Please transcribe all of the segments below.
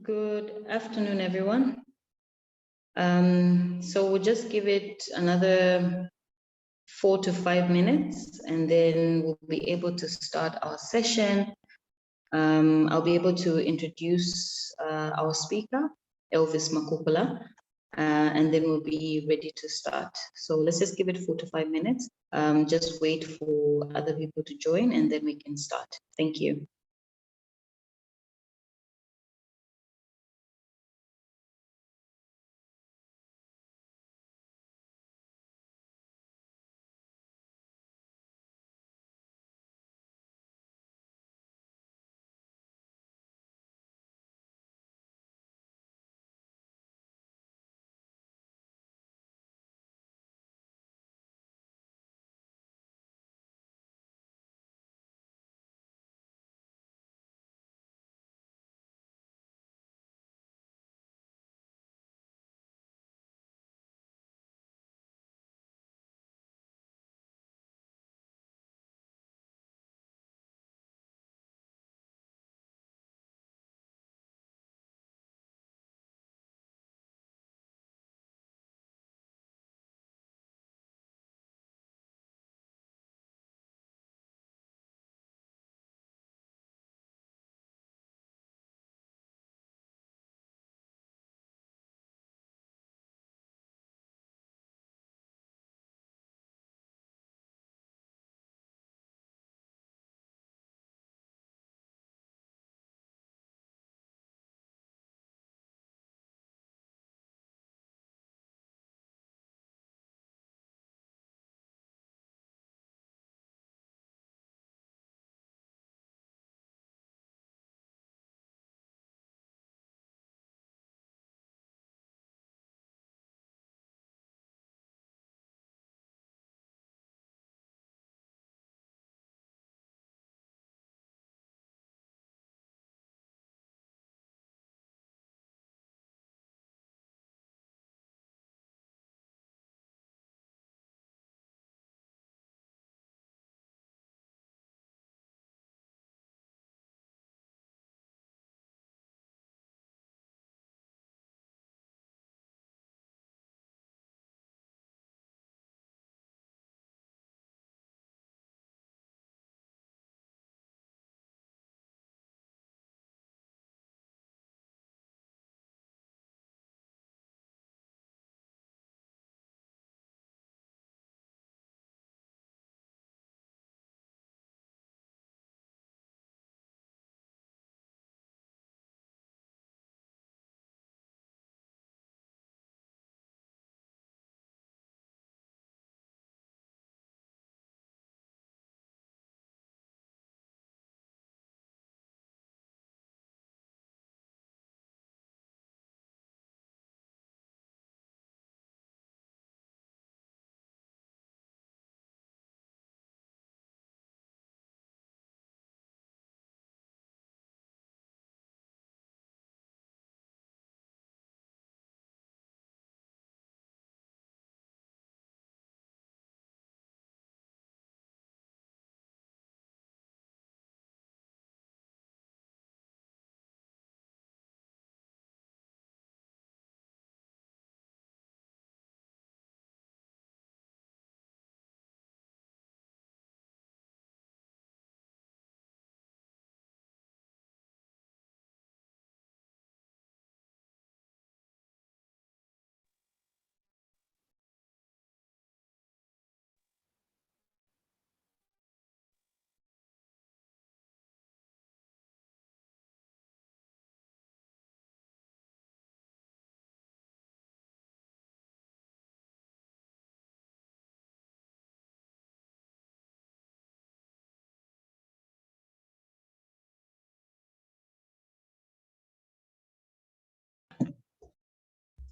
Good afternoon, everyone. So we'll just give it another 4 to 5 minutes, and then we'll be able to start our session. I'll be able to introduce our speaker, Elvis Makukula, and then we'll be ready to start. So let's just give it 4 to 5 minutes. Just wait for other people to join, and then we can start. Thank you.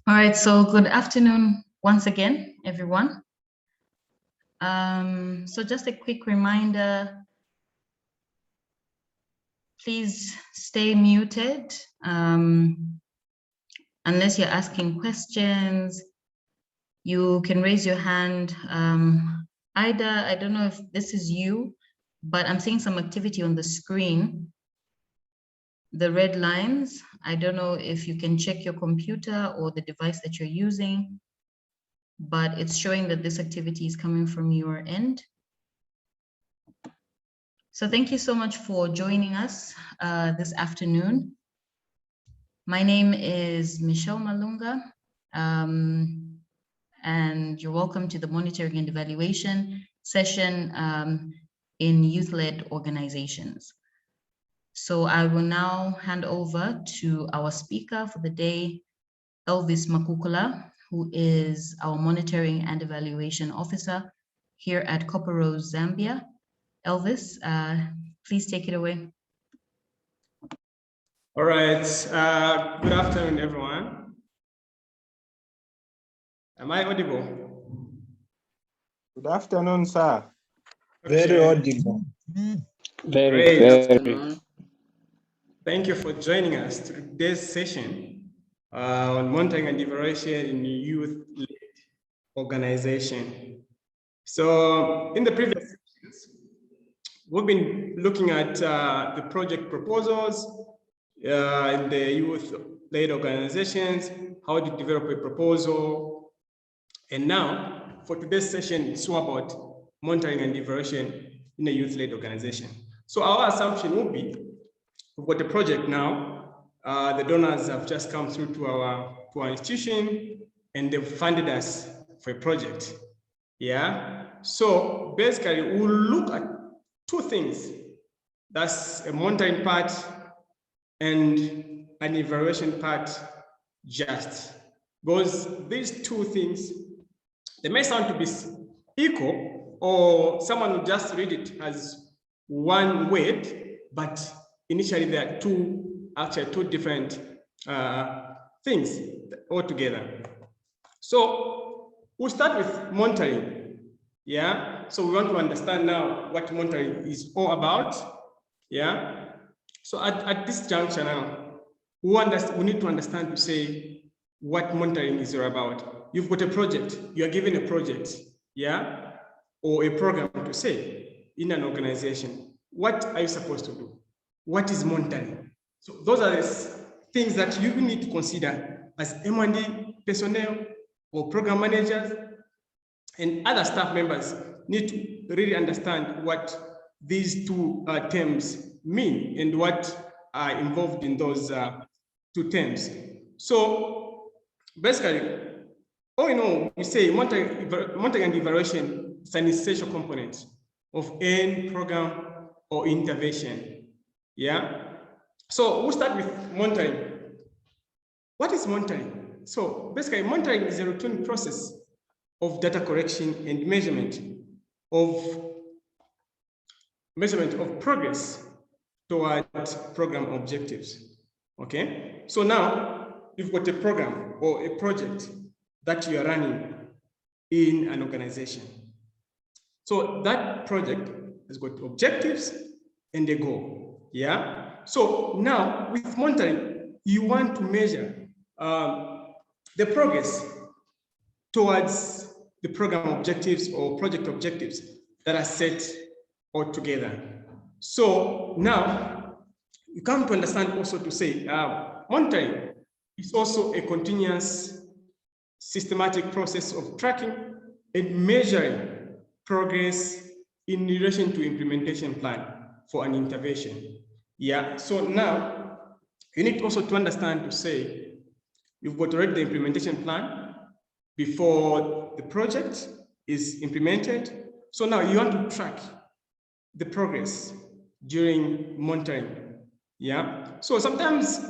All right, so good afternoon once again, everyone. So just a quick reminder, please stay muted unless you're asking questions. You can raise your hand. Ida, I don't know if this is you, but I'm seeing some activity on the screen, the red lines. I don't know if you can check your computer or the device that you're using, but it's showing that this activity is coming from your end. So thank you so much for joining us this afternoon. My name is Michelle Malunga, and you're welcome to the monitoring and evaluation session in youth-led organizations. So I will now hand over to our speaker for the day, Elvis Makukula, who is our monitoring and evaluation officer here at Copper Rose, Zambia. Elvis, please take it away. All right, good afternoon, everyone. Am I audible? Good afternoon, sir. Okay. Very audible. Very Great. afternoon. Thank you for joining us to today's session on monitoring and evaluation in youth-led organization. So in the previous sessions, we've been looking at the project proposals in the youth-led organizations, how to develop a proposal. And now, for today's session, it's all about monitoring and evaluation in a youth-led organization. So our assumption would be, we've got a project now, the donors have just come through to our institution, and they've funded us for a project. Yeah, so basically we'll look at two things. That's a monitoring part and an evaluation part just. Because these two things, they may sound to be equal, or someone will just read it as one word, but initially there are two different things altogether. So we'll start with monitoring. Yeah, so we want to understand now what monitoring is all about. Yeah, so at this juncture now, we need to understand to say what monitoring is all about. You've got a project, you are given a project, yeah, or a program to say in an organization. What are you supposed to do? What is monitoring? So those are the things that you need to consider as M&D personnel or program managers and other staff members need to really understand what these two terms mean and what are involved in those two terms. So basically, all in all, we say monitoring and evaluation is an essential component of any program or intervention. Yeah. So we'll start with monitoring. What is monitoring? So basically, monitoring is a routine process of data collection and measurement of progress toward program objectives. Okay. So now you've got a program or a project that you are running in an organization. So that project has got objectives and a goal. Yeah. So now with monitoring, you want to measure the progress towards the program objectives or project objectives that are set all together. So now you come to understand also to say monitoring is also a continuous systematic process of tracking and measuring progress in relation to implementation plan for an intervention. Yeah, so now you need also to understand to say you've got already the implementation plan before the project is implemented. So now you want to track the progress during monitoring. Yeah, so sometimes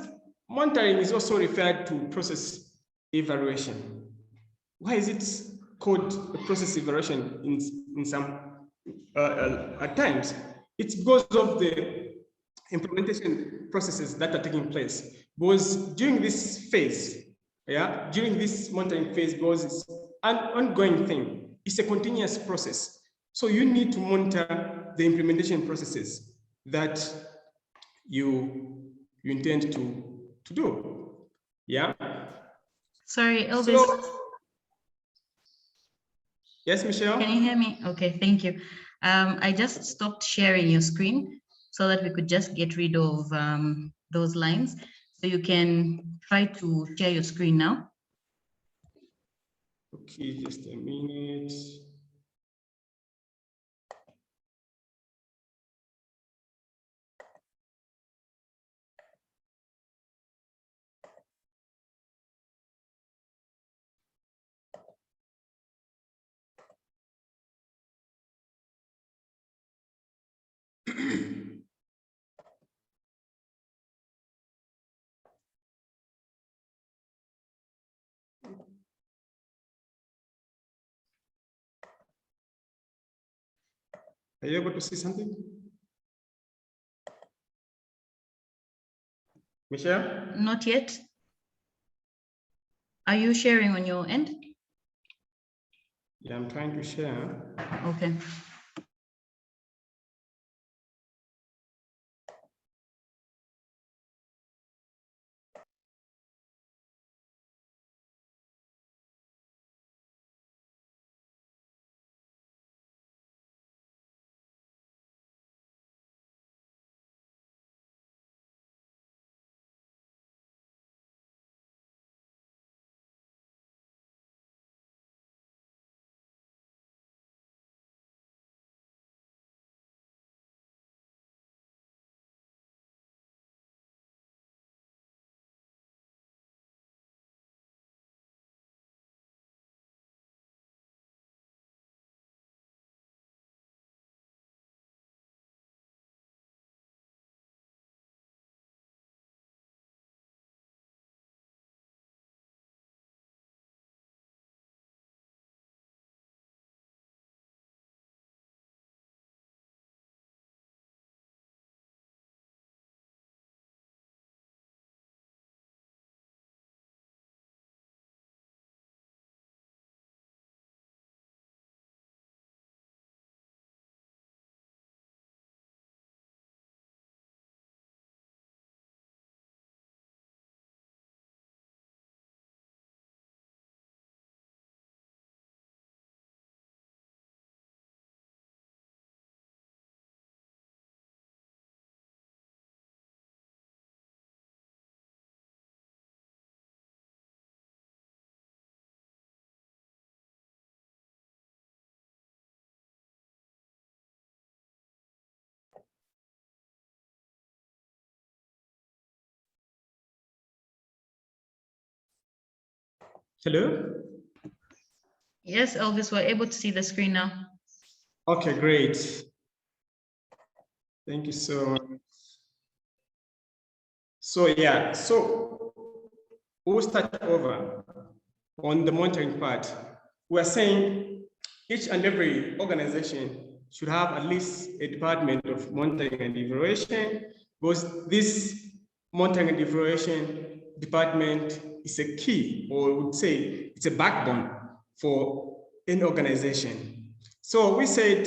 monitoring is also referred to process evaluation. Why is it called a process evaluation in some at times? It's because of the implementation processes that are taking place. Because during this phase, yeah, during this monitoring phase, because it's an ongoing thing, it's a continuous process. So you need to monitor the implementation processes that you intend to do. Yeah. Sorry, Elvis. So, yes, Michelle? Can you hear me? Okay, thank you. I just stopped sharing your screen so that we could just get rid of those lines. So you can try to share your screen now. Okay, just a minute. Are you able to see something? Michelle? Not yet. Are you sharing on your end? Yeah, I'm trying to share. Okay. Hello? Yes, Elvis, we're able to see the screen now. Okay, great. Thank you so much. So yeah, so we'll start over on the monitoring part. We're saying each and every organization should have at least a department of monitoring and evaluation, because this monitoring and evaluation department is a key, or I would say it's a backbone for any organization. So we said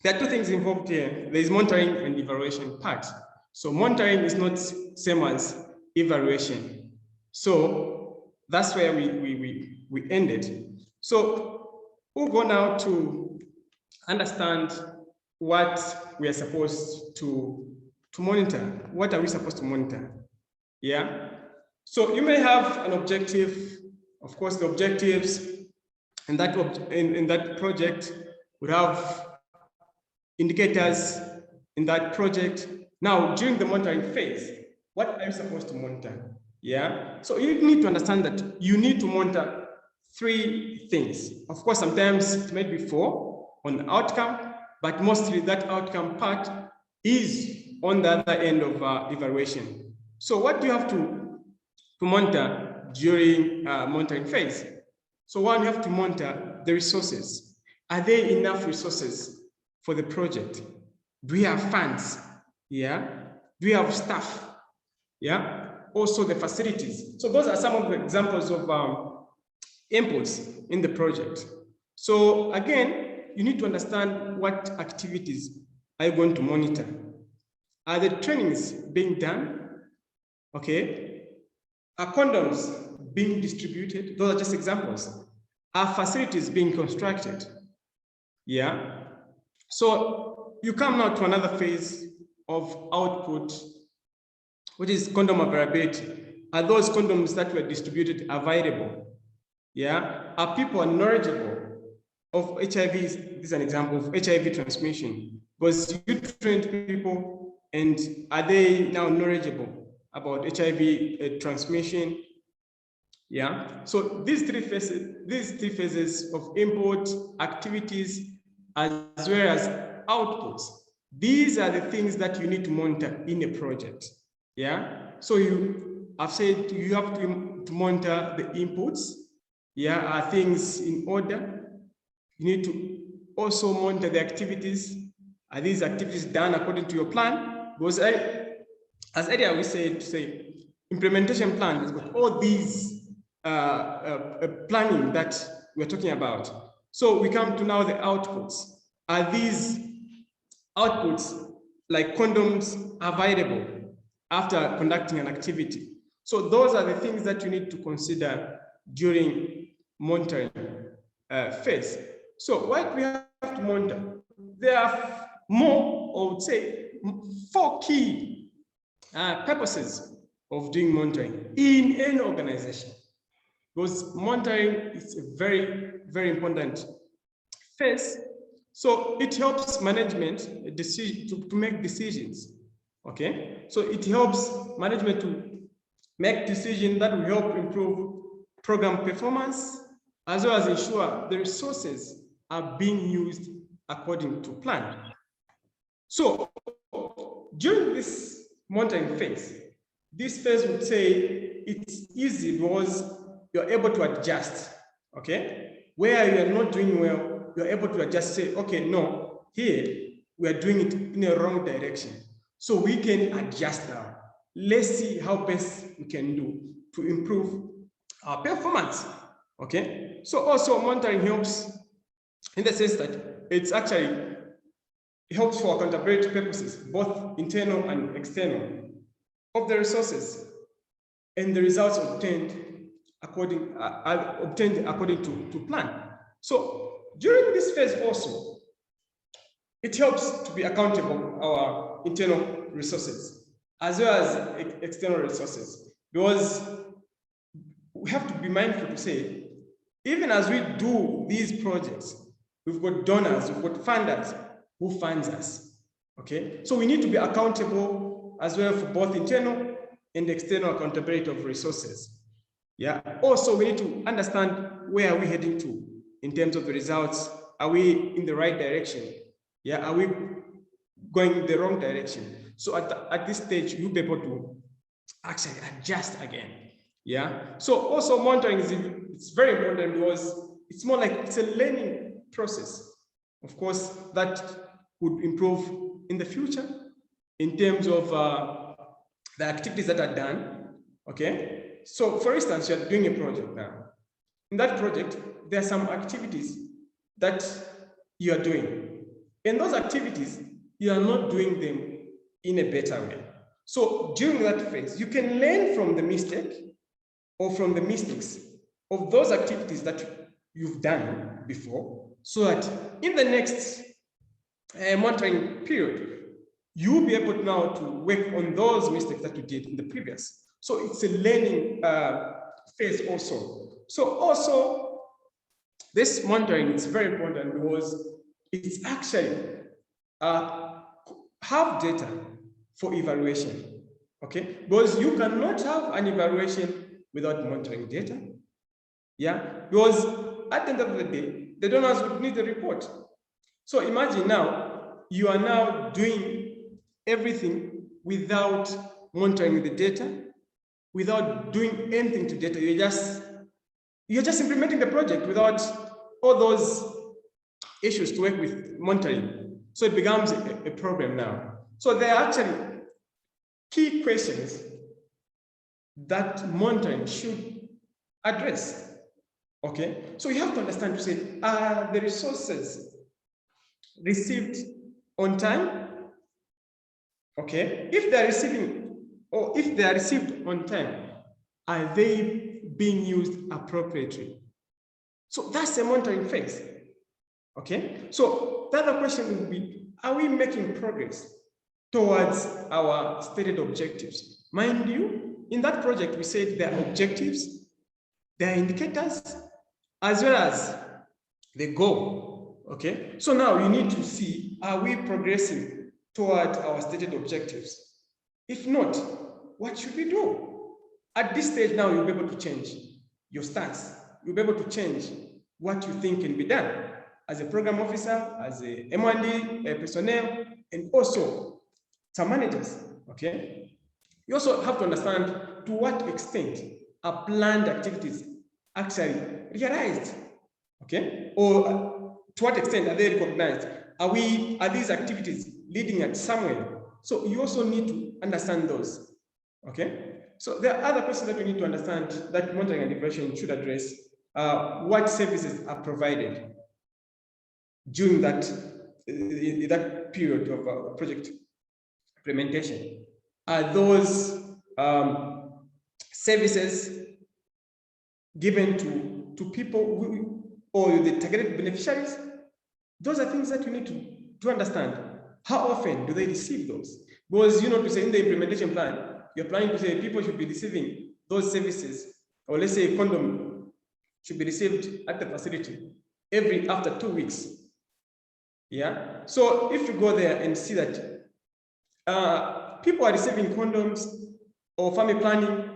there are two things involved here. There is monitoring and evaluation part. So monitoring is not same as evaluation. So that's where we ended. So we'll go now to understand what we are supposed to monitor. What are we supposed to monitor? Yeah. So you may have an objective. Of course, the objectives in that project would have indicators in that project. Now, during the monitoring phase, what are you supposed to monitor? Yeah, so you need to understand that you need to monitor three things. Of course, sometimes it may be four on the outcome, but mostly that outcome part is on the other end of evaluation. So what do you have to monitor during monitoring phase? So one, you have to monitor the resources. Are there enough resources for the project? Do we have funds? Yeah. Do we have staff? Yeah. Also the facilities. So those are some of the examples of inputs in the project. So again, you need to understand what activities are you going to monitor. Are the trainings being done? Okay. Are condoms being distributed? Those are just examples. Are facilities being constructed? Yeah. So you come now to another phase of output which is condom availability. Are those condoms that were distributed available? Yeah, are people knowledgeable of HIV? This is an example of HIV transmission. Because you trained people, and are they now knowledgeable about HIV transmission? Yeah, so these three phases of input, activities, as well as outputs, these are the things that you need to monitor in a project. Yeah, so I've said you have to monitor the inputs. Yeah, are things in order? You need to also monitor the activities. Are these activities done according to your plan? Because as earlier we said, implementation plan has got all these planning that we're talking about. So we come to now the outputs. Are these outputs like condoms available after conducting an activity? So those are the things that you need to consider during monitoring phase. So what we have to monitor, there are more, I would say, 4 key purposes of doing monitoring in any organization. Because monitoring is a very, very important phase. So it helps management to make decisions. Okay, so it helps management to make decisions that will help improve program performance, as well as ensure the resources are being used according to plan. So during this monitoring phase, this phase would say it's easy because you're able to adjust, okay? Where you are not doing well, you're able to adjust, say, okay, no, here we are doing it in a wrong direction. So we can adjust now. Let's see how best we can do to improve our performance, okay? So also monitoring helps in the sense that it's actually helps for accountability purposes, both internal and external, of the resources and the results obtained according to plan. So during this phase also, it helps to be accountable our internal resources as well as external resources, because we have to be mindful to say, even as we do these projects, we've got donors, we've got funders who funds us, okay? So we need to be accountable as well for both internal and external accountability of resources. Yeah, also we need to understand where are we heading to in terms of the results. Are we in the right direction? Yeah, are we going in the wrong direction? So at this stage, you'll be able to actually adjust again. Yeah, so also monitoring it's very important because it's more like it's a learning process. Of course, that would improve in the future in terms of the activities that are done, okay? So for instance, you're doing a project now. In that project, there are some activities that you are doing. And those activities, you are not doing them in a better way. So during that phase, you can learn from the mistake or from the mistakes of those activities that you've done before, so that in the next monitoring period, you'll be able now to work on those mistakes that you did in the previous. So it's a learning phase also. So also, this monitoring is very important because it's actually have data for evaluation, okay? Because you cannot have an evaluation without monitoring data, yeah? Because at the end of the day, the donors would need the report. So imagine now, you are now doing everything without monitoring the data, without doing anything to data. You're just implementing the project without all those issues to work with monitoring. So it becomes a problem now. So there are actually key questions that monitoring should address, okay? So you have to understand to say, are the resources received on time? Okay, if they're receiving, or if they are received on time, are they being used appropriately? So that's the monitoring phase. Okay, so the other question would be, are we making progress towards our stated objectives? Mind you, in that project, we said there are objectives, there are indicators, as well as the goal, okay? So now you need to see, are we progressing toward our stated objectives? If not, what should we do? At this stage now, you'll be able to change your stance. You'll be able to change what you think can be done as a program officer, as a M1D, personnel, and also some managers, okay? You also have to understand to what extent are planned activities actually realized, okay? Or to what extent are they recognized? Are these activities leading at somewhere? So you also need to understand those, okay? So there are other questions that we need to understand that monitoring and evaluation should address. What services are provided during that period of project implementation? Are those services given to people or the targeted beneficiaries? Those are things that you need to understand. How often do they receive those? Because, you know, to say in the implementation plan, you're planning to say people should be receiving those services, or let's say a condom should be received at the facility after 2 weeks. Yeah. So if you go there and see that people are receiving condoms or family planning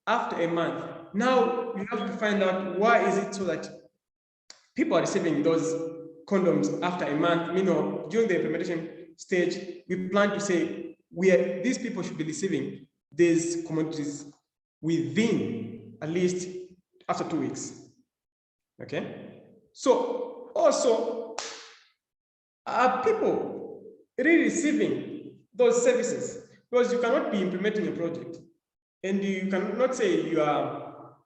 after a month, now you have to find out why is it so that people are receiving those condoms after a month. You know, during the implementation stage, we plan to say these people should be receiving these commodities within at least after 2 weeks. Okay. So also, are people really receiving those services? Because you cannot be implementing a project and you cannot say you are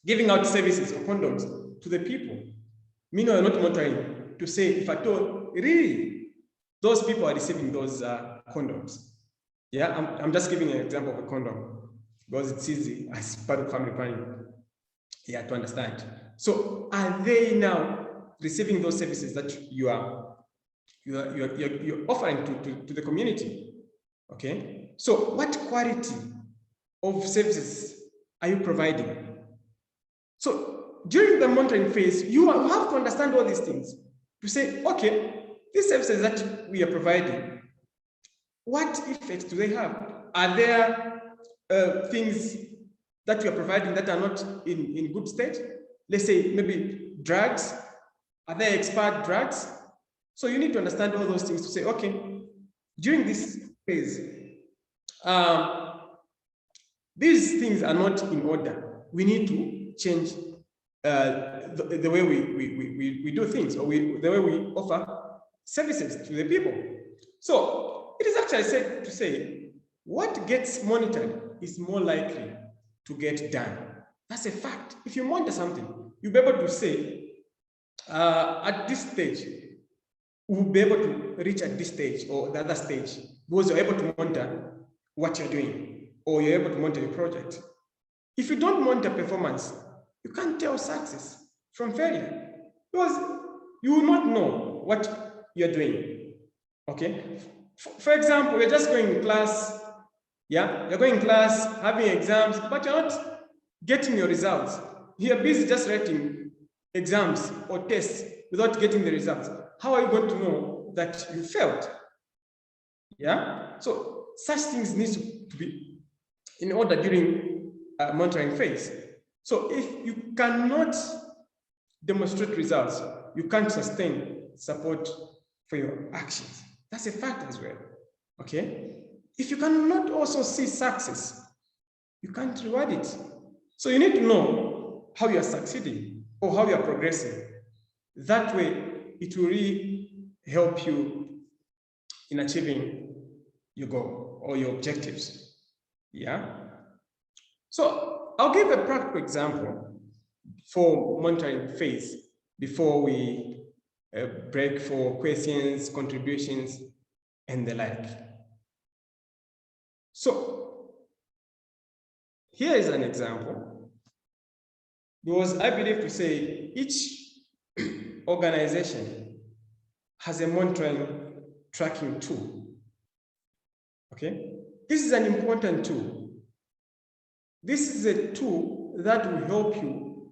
giving out services or condoms to the people. Meanwhile, you're not monitoring to say if at all, really, those people are receiving those condoms. Yeah, I'm just giving an example of a condom because it's easy as part of family planning. Yeah, to understand. So are they now receiving those services that you're offering to the community? Okay. So what quality of services are you providing? So during the monitoring phase, you have to understand all these things to say, okay, these services that we are providing, what effects do they have? Are there things that we are providing that are not in good state? Let's say maybe drugs. Are there expired drugs? So you need to understand all those things to say, okay, during this phase, these things are not in order. We need to change the way we do things, or the way we offer services to the people. So it is actually said to say, what gets monitored is more likely to get done. That's a fact. If you monitor something, you'll be able to say, at this stage, we'll be able to reach at this stage or the other stage, because you're able to monitor what you're doing, or you're able to monitor your project. If you don't monitor performance, you can't tell success from failure, because you will not know what you're doing. Okay. For example, you're just going in class, yeah, you're going in class, having exams, but you're not getting your results. You're busy just writing exams or tests without getting the results. How are you going to know that you failed? Yeah, so such things need to be in order during monitoring phase. So if you cannot demonstrate results, you can't sustain support for your actions. That's a fact as well. Okay. If you cannot also see success, you can't reward it. So you need to know how you are succeeding or how you are progressing. That way, it will really help you in achieving your goal or your objectives. Yeah. So I'll give a practical example for monitoring phase before we break for questions, contributions, and the like. So here is an example, because I believe to say each organization has a monitoring tracking tool. Okay, this is an important tool this is a tool that will help you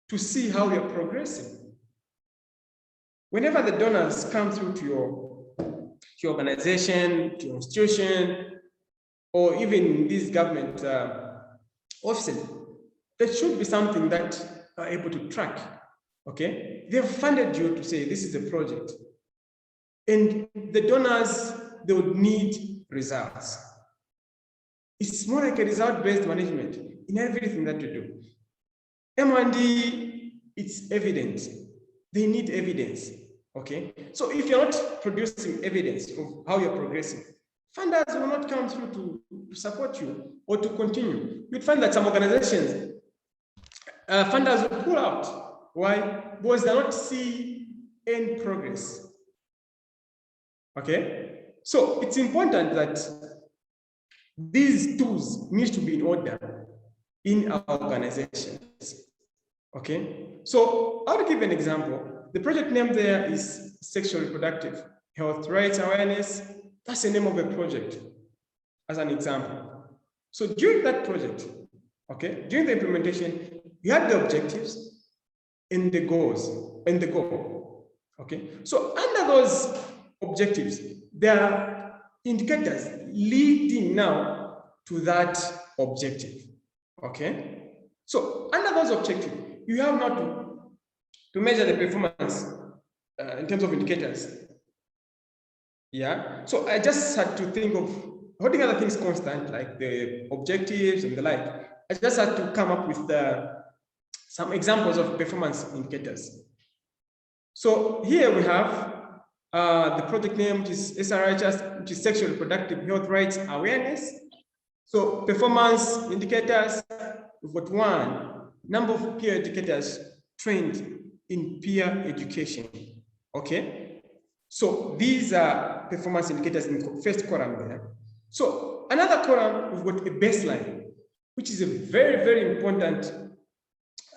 to see how you're progressing. Whenever the donors come through to your organization, to your institution, or even these government offices, there should be something that are able to track. Okay, they've funded you to say this is a project, and the donors, they would need results. It's more like a result-based management in everything that you do. M&D, it's evidence. They need evidence. Okay, so if you're not producing evidence of how you're progressing, funders will not come through to support you or to continue. You'd find that some organizations, funders will pull out. Why? Because they don't see any progress. Okay, so it's important that these tools need to be in order in our organizations. Okay, so I'll give an example. The project name there is Sexual Reproductive Health Rights Awareness. That's the name of a project, as an example. So during that project, okay, during the implementation, you had the objectives and the goals and the goal. Okay, so under those objectives, there are indicators leading now to that objective. Okay, so under those objectives, you have now to measure the performance in terms of indicators. Yeah, so I just had to think of holding other things constant, like the objectives and the like. I just had to come up with some examples of performance indicators. So here we have the project name, which is SRHS, which is Sexual Reproductive Health Rights Awareness. So performance indicators, we've got one, number of peer educators trained in peer education. Okay, so these are performance indicators in the first column there. So another column, we've got a baseline, which is a very, very important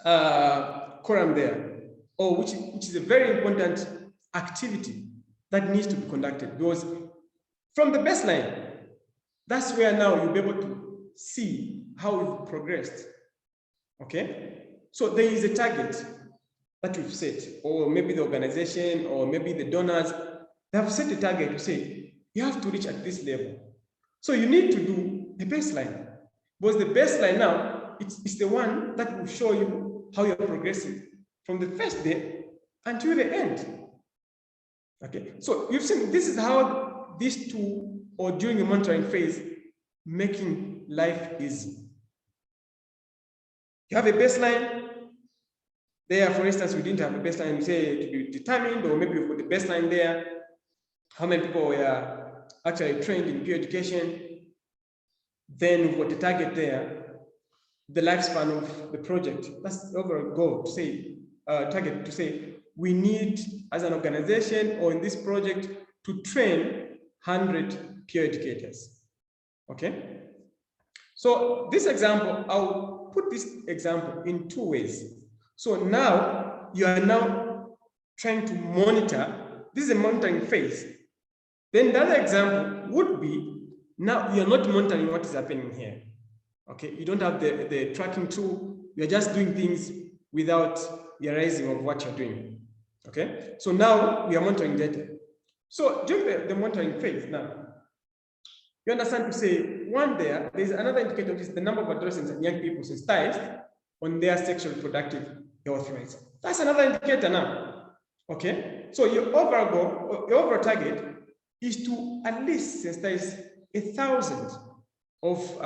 column there, or which is a very important activity that needs to be conducted, because from the baseline, that's where now you'll be able to see how we've progressed. Okay, so there is a target that we've set, or maybe the organization, or maybe the donors, they have set a target to say, you have to reach at this level. So you need to do the baseline, because the baseline now, it's the one that will show you how you're progressing from the first day until the end. Okay, so you've seen this is how these two, or during the monitoring phase, making life easy. You have a baseline. There, for instance, we didn't have a baseline, say, to be determined, or maybe we've got the baseline there. How many people were actually trained in peer education? Then we've got the target there, the lifespan of the project. That's the overall goal to say, target to say, we need, as an organization or in this project, to train 100 peer educators. Okay? So this example, I'll put this example in two ways. So now you are now trying to monitor. This is a monitoring phase. Then the other example would be, now you're not monitoring what is happening here. Okay, you don't have the tracking tool. You're just doing things without realizing of what you're doing. Okay, so now we are monitoring data. So during the monitoring phase now, you understand to say, one there's another indicator, which is the number of adolescents and young people sensitized on their sexual reproductive health rights. That's another indicator now. Okay, so your overall goal, your overall target is to at least sensitize 1,000 of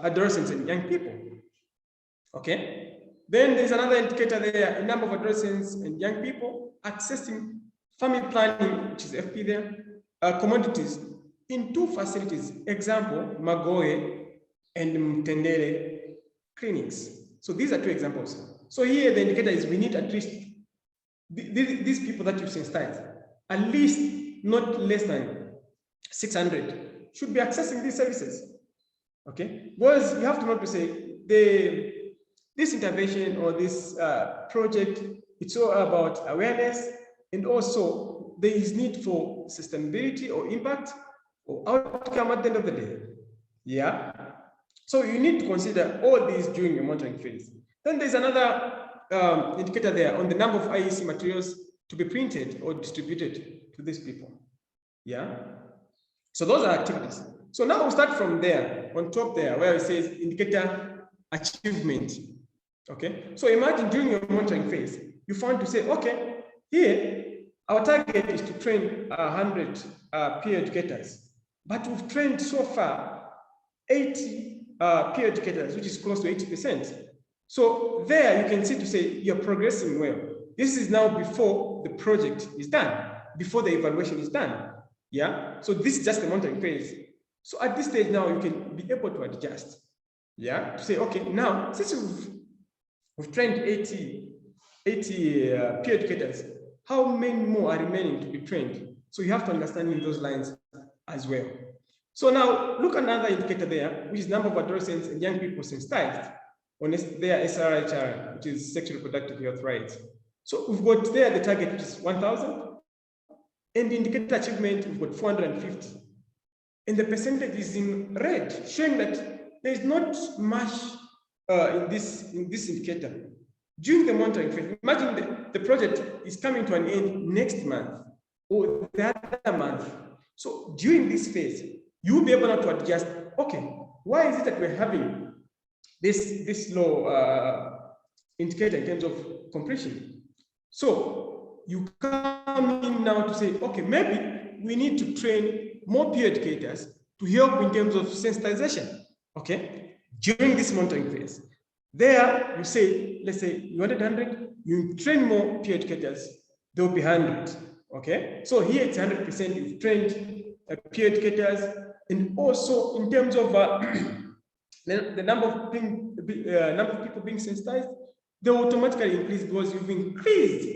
adolescents and young people. Okay, then there's another indicator there, a number of adolescents and young people accessing family planning, which is FP there, commodities in 2 facilities, example, Magoe and Mtendere clinics. So these are 2 examples. So here the indicator is we need at least these people that you've sensitized, at least not less than 600 should be accessing these services. Okay, because you have to know to say this intervention or this project, it's all about awareness, and also there is need for sustainability or impact or outcome at the end of the day. Yeah. So you need to consider all these during your monitoring phase. Then there's another indicator there on the number of IEC materials to be printed or distributed to these people. Yeah. So those are activities. So now we'll start from there, on top there, where it says indicator achievement. Okay. So imagine during your monitoring phase, you found to say, okay, here, our target is to train 100 peer educators, but we've trained so far 80 peer educators, which is close to 80%. So there you can see to say you're progressing well. This is now before the project is done, before the evaluation is done. Yeah. So this is just the monitoring phase. So at this stage now you can be able to adjust. Yeah. To say, okay, now since we've trained 80 peer educators, how many more are remaining to be trained? So you have to understand in those lines as well. So now look at another indicator there, which is number of adolescents and young people sensitized on their SRHR, which is sexual reproductive health rights. So we've got there the target, which is 1,000, and the indicator achievement, we've got 450. And the percentage is in red, showing that there is not much in this indicator. During the monitoring phase, imagine the project is coming to an end next month or the other month. So during this phase, you will be able to adjust, okay, why is it that we're having this low indicator in terms of completion? So you come in now to say, okay, maybe we need to train more peer educators to help in terms of sensitization, okay, during this monitoring phase. There, you say, let's say you wanted 100, you train more peer educators, there will be 100, okay? So here it's 100%, you've trained peer educators, and also in terms of the number of people being sensitized, they will automatically increase because you've increased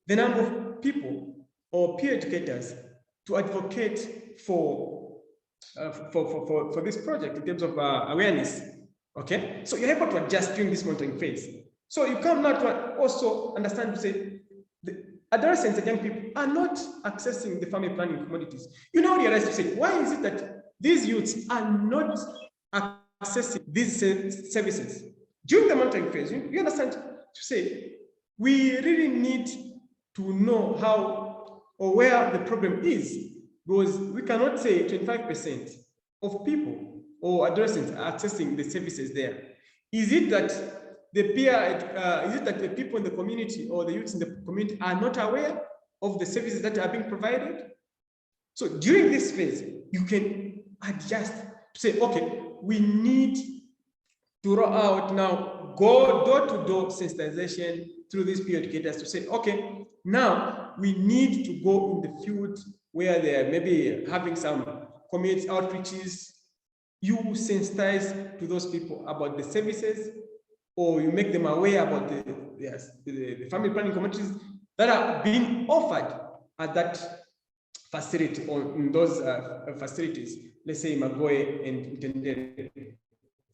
the number of people or peer educators to advocate for this project in terms of awareness. Okay, so you're able to adjust during this monitoring phase. So you come now to also understand to say the adolescents and young people are not accessing the family planning commodities. You now realize to say, why is it that these youths are not accessing these services? During the monitoring phase, you understand to say, we really need to know how or where the problem is, because we cannot say 25% of people or adolescents are accessing the services there. Is it that the people in the community or the youths in the community are not aware of the services that are being provided? So during this phase, you can adjust to say, okay, we need to roll out now, go door-to-door sensitization through these peer educators to say, okay, now we need to go in the field where they're maybe having some community outreaches. You sensitize to those people about the services, or you make them aware about the family planning communities that are being offered at that facility or in those facilities, let's say Magoe and Tendere.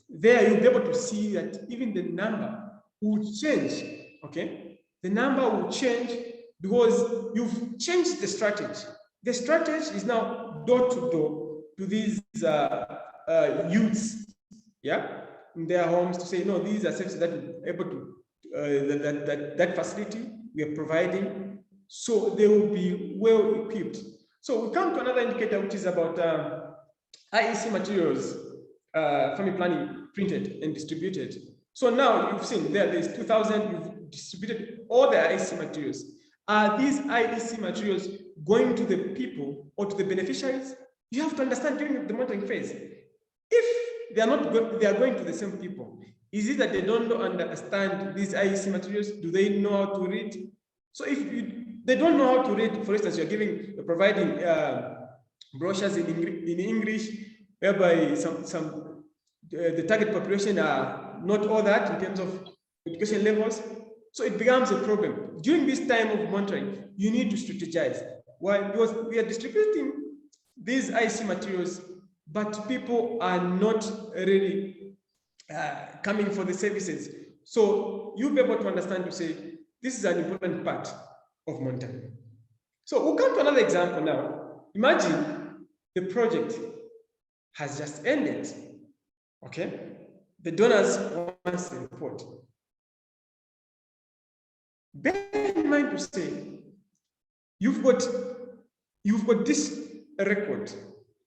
There you'll be able to see that even the number will change, okay? The number will change because you've changed the strategy. The strategy is now door-to-door to these youths, yeah, in their homes to say, no, these are services that we're able to, that facility we are providing, so they will be well equipped. So we come to another indicator, which is about IEC materials, family planning printed and distributed. So now you've seen there's 2,000, you've distributed all the IEC materials. Are these IEC materials going to the people or to the beneficiaries? You have to understand during the monitoring phase. If they are not, they are going to the same people. Is it that they don't understand these IEC materials? Do they know how to read? So if they don't know how to read, for instance, you're providing brochures in English, whereby the target population are not all that in terms of education levels. So it becomes a problem. During this time of monitoring, you need to strategize. Why? Because we are distributing these IC materials, but people are not really coming for the services. So you'll be able to understand to say, this is an important part of monitoring. So we'll come to another example now. Imagine the project has just ended, okay? the donors wants the report. Bear in mind to say, you've got this record,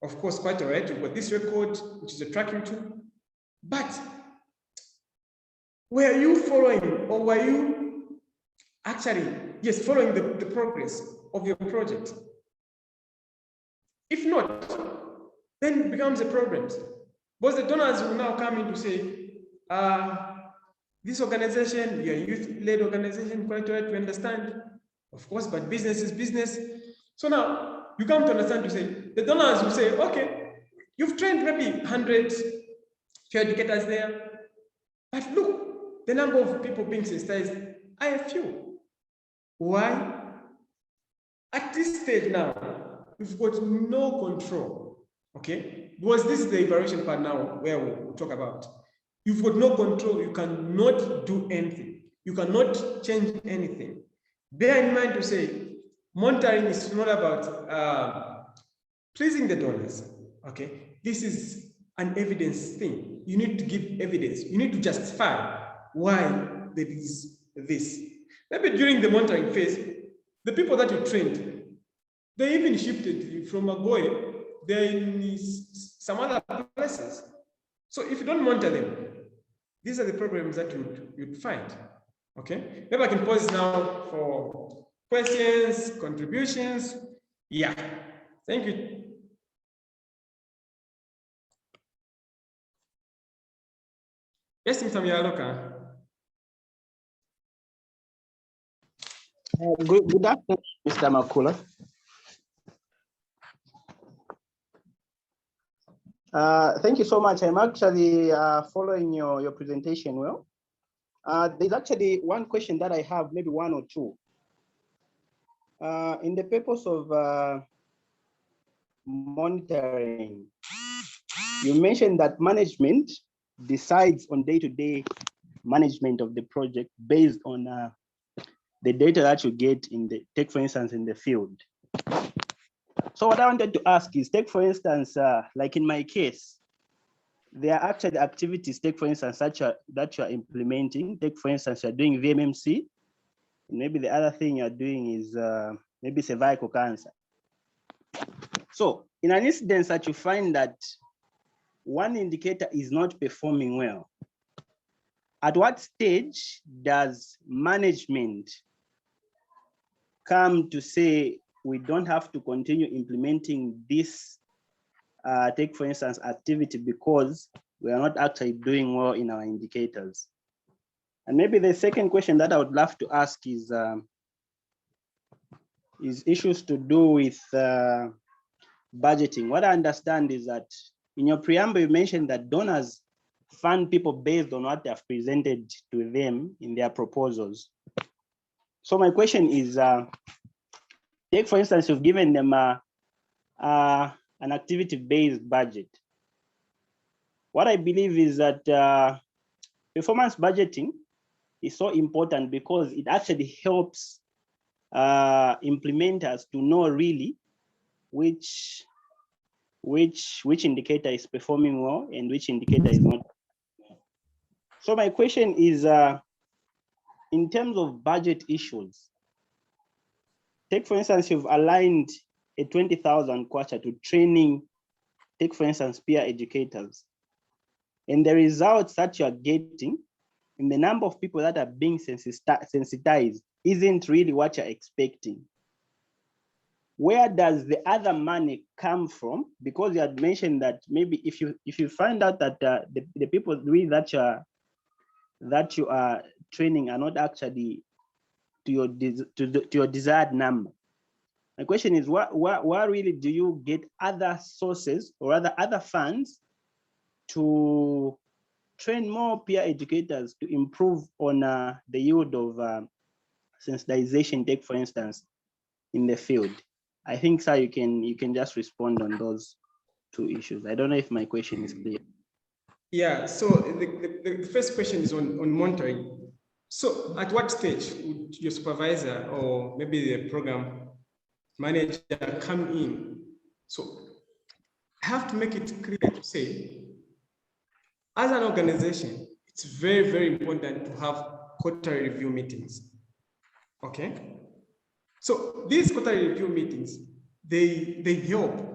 of course, quite all right. You've got this record, which is a tracking tool, but were you following, or were you actually, yes, following the progress of your project? If not, then it becomes a problem. Because the donors will now come in to say, this organization, you're a youth-led organization, quite right, we understand, of course, but business is business. So now you come to understand to say, the donors will say, okay, you've trained maybe 100 peer educators there, but look, the number of people being sensitized are a few. Why? At this stage now, we've got no control, okay? Because this is the evaluation part now where we'll talk about. You've got no control, you cannot do anything. You cannot change anything. Bear in mind to say, monitoring is not about pleasing the donors, okay? This is an evidence thing. You need to give evidence. You need to justify why there is this. Maybe during the monitoring phase, the people that you trained, they even shifted from Agoy, they're in some other places. So if you don't monitor them, these are the problems that you'd find, okay? Maybe I can pause now for questions, contributions. Yeah, thank you. Yes, Mr. Miyaloka. Good afternoon, Mr. Makukula. Thank you so much. I'm actually following your presentation well. There's actually one question that I have, maybe one or two. In the purpose of monitoring, you mentioned that management decides on day-to-day management of the project based on the data that you get in the, take for instance, in the field. So what I wanted to ask is, take for instance, like in my case, there are actually activities, take for instance, that you're implementing. Take for instance, you're doing VMMC. Maybe the other thing you're doing is maybe cervical cancer. So in an instance that you find that one indicator is not performing well, at what stage does management come to say, we don't have to continue implementing this, take for instance, activity because we are not actually doing well in our indicators? And maybe the second question that I would love to ask is issues to do with budgeting. What I understand is that in your preamble, you mentioned that donors fund people based on what they have presented to them in their proposals. So my question is, take for instance, you've given them an activity-based budget. What I believe is that performance budgeting is so important because it actually helps implementers to know really which indicator is performing well and which indicator is not. So my question is, in terms of budget issues, take for instance, you've aligned a 20,000 kwacha to training, take for instance, peer educators. And the results that you're getting and the number of people that are being sensitized isn't really what you're expecting. Where does the other money come from? Because you had mentioned that maybe if you find out that the people really that you are training are not actually to your desired number. My question is, where really do you get other sources or other funds to train more peer educators to improve on the yield of sensitization, take for instance, in the field? I think, sir, you can just respond on those two issues. I don't know if my question is clear. Yeah, so the first question is on monitoring. So at what stage would your supervisor or maybe the program manager come in? So I have to make it clear to say, as an organization, it's very, very important to have quarterly review meetings. Okay. So these quarterly review meetings, they help.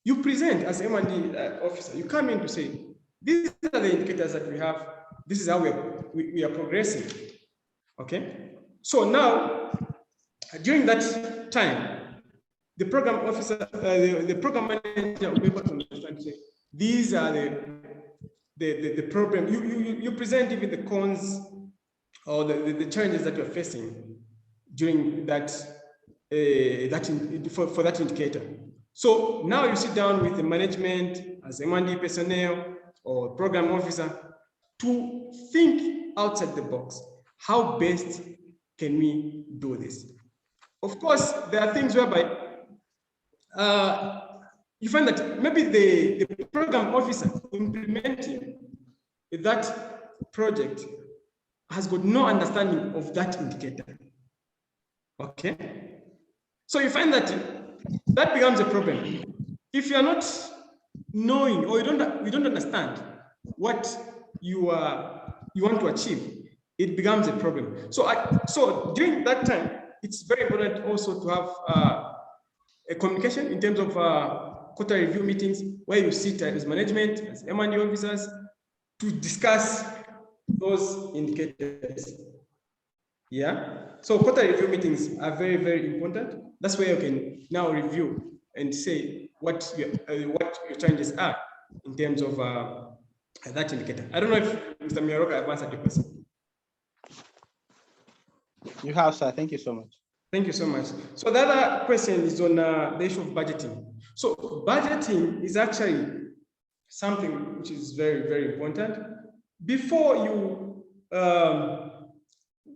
You present as M&D officer, you come in to say, these are the indicators that we have. This is how we are progressing. Okay. So now, during that time, the program officer, the program manager will be able to understand, say, these are the problem. You present even the cons or the challenges that you're facing during that, for that indicator. So now you sit down with the management as M&D personnel or program officer to think outside the box. How best can we do this? Of course, there are things whereby you find that maybe the program officer implementing that project has got no understanding of that indicator. Okay? So you find that becomes a problem. If you are not knowing or you don't understand what you want to achieve, it becomes a problem. So during that time, it's very important also to have a communication in terms of quarterly review meetings where you sit as management, as M&D officers, to discuss those indicators. Yeah. So quarterly review meetings are very, very important. That's where you can now review and say what your challenges are in terms of that indicator. I don't know if Mr. Miyaroka have answered your question. You have, sir. Thank you so much. Thank you so much. So the other question is on the issue of budgeting. So budgeting is actually something which is very, very important. Before you,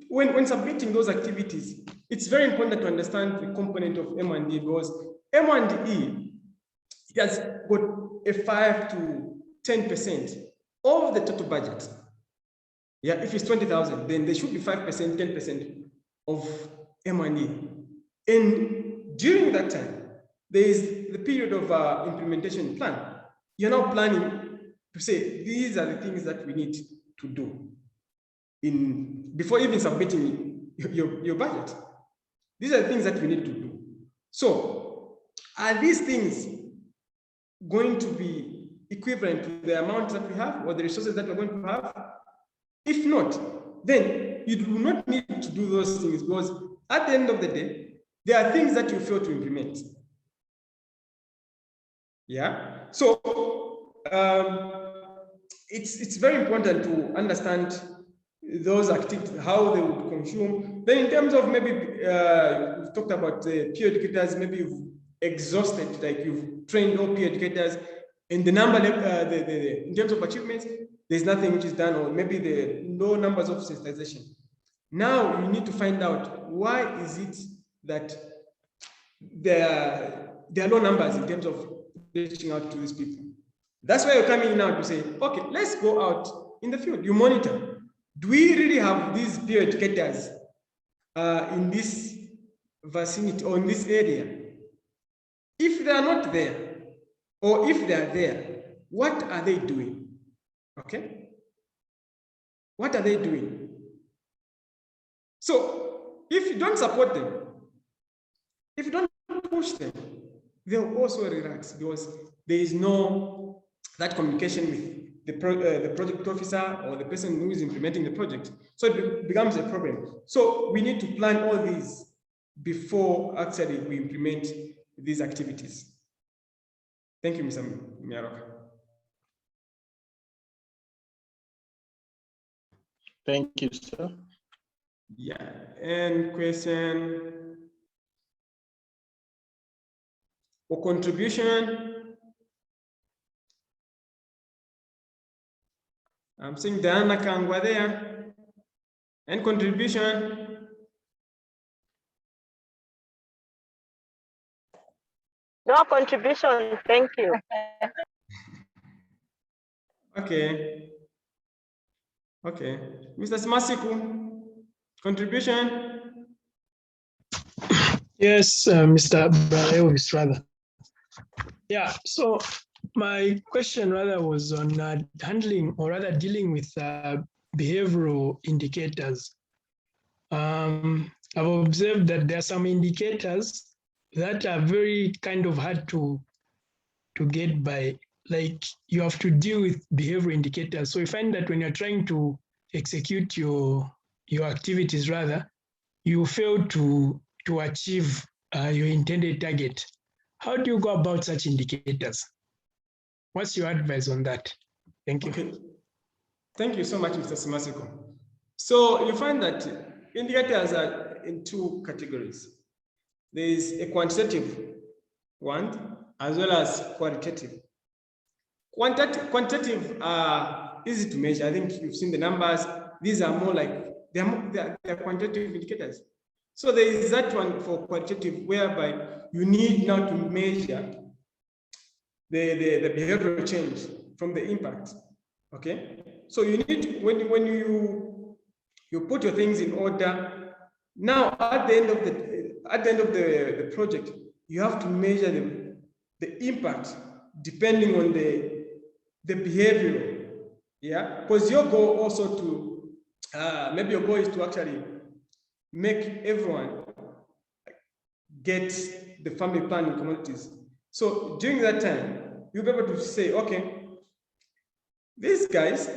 when submitting those activities, it's very important to understand the component of M&E, because M&E has got a 5 to 10% of the total budget. Yeah, if it's 20,000, then there should be 5%, 10% of M&E. And during that time, there is the period of implementation plan. You're now planning to say, these are the things that we need to do before even submitting your budget. These are the things that we need to do. So are these things going to be equivalent to the amount that we have or the resources that we're going to have? If not, then you do not need to do those things, because at the end of the day, there are things that you fail to implement. Yeah. So it's very important to understand those activities, how they would consume. Then in terms of maybe we've talked about the peer educators, maybe you've exhausted, like you've trained all peer educators, and the number, in terms of achievements, there's nothing which is done, or maybe the low numbers of sensitization. Now you need to find out why is it that there are low numbers in terms of reaching out to these people. That's why you're coming now to say, okay, let's go out in the field. You monitor. Do we really have these peer educators in this vicinity or in this area? If they are not there, or if they are there, what are they doing? Okay? What are they doing? So if you don't support them, if you don't push them, they'll also relax, because there is no that communication with the project officer or the person who is implementing the project. So it becomes a problem. So we need to plan all these before actually we implement these activities. Thank you, Mr. Miyaroka. Thank you, sir. Yeah, and question or contribution. I'm seeing Diana Kangwa there. And contribution. No contribution, thank you. Okay. Okay. Mr. Smasiku, contribution? Yes, Mr. Elvis, rather. Yeah, so My question rather was on handling or rather dealing with behavioral indicators. I've observed that there are some indicators that are very kind of hard to get by. Like you have to deal with behavioral indicators. So you find that when you're trying to execute your activities, rather, you fail to achieve your intended target. How do you go about such indicators? What's your advice on that? Thank you. Okay. Thank you so much, Mr. Simasiko. So you find that indicators are in two categories. There is a quantitative one as well as qualitative. Quantitative are easy to measure. I think you've seen the numbers. These are more like they're quantitative indicators. So there is that one for qualitative, whereby you need now to measure the behavioral change from the impact. Okay, so you need to, when you put your things in order. Now at the end of the project, you have to measure the impact depending on the behavior. Yeah, because your goal also to maybe your goal is to actually make everyone get the family planning commodities. So during that time, you'll be able to say, okay, these guys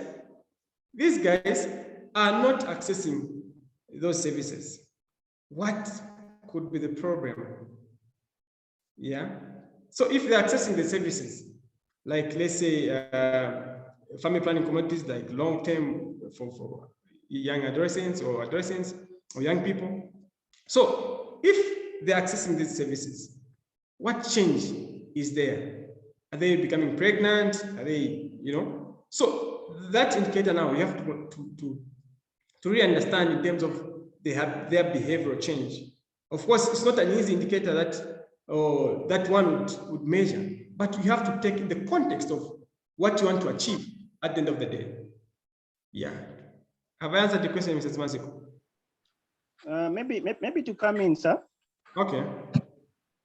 are not accessing those services. What could be the problem? Yeah. So if they're accessing the services, like let's say family planning commodities, like long-term for young adolescents or young people. So if they're accessing these services, what change is there? Are they becoming pregnant? Are they, So that indicator now you have to really understand in terms of their behavioral change. Of course, it's not an easy indicator that one would measure, but you have to take in the context of what you want to achieve at the end of the day. Yeah. Have I answered the question, Mr. Masiko? Maybe to come in, sir. Okay.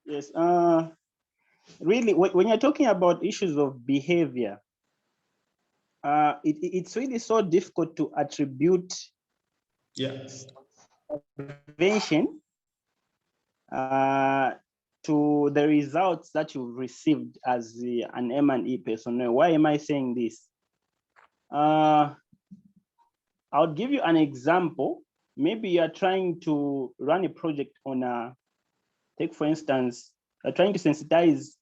Yes. Really, when you're talking about issues of behavior, it's really so difficult to attribute intervention to the results that you've received as an M&E personnel. Why am I saying this? I'll give you an example. Maybe you're trying to run a project on take for instance, trying to sensitize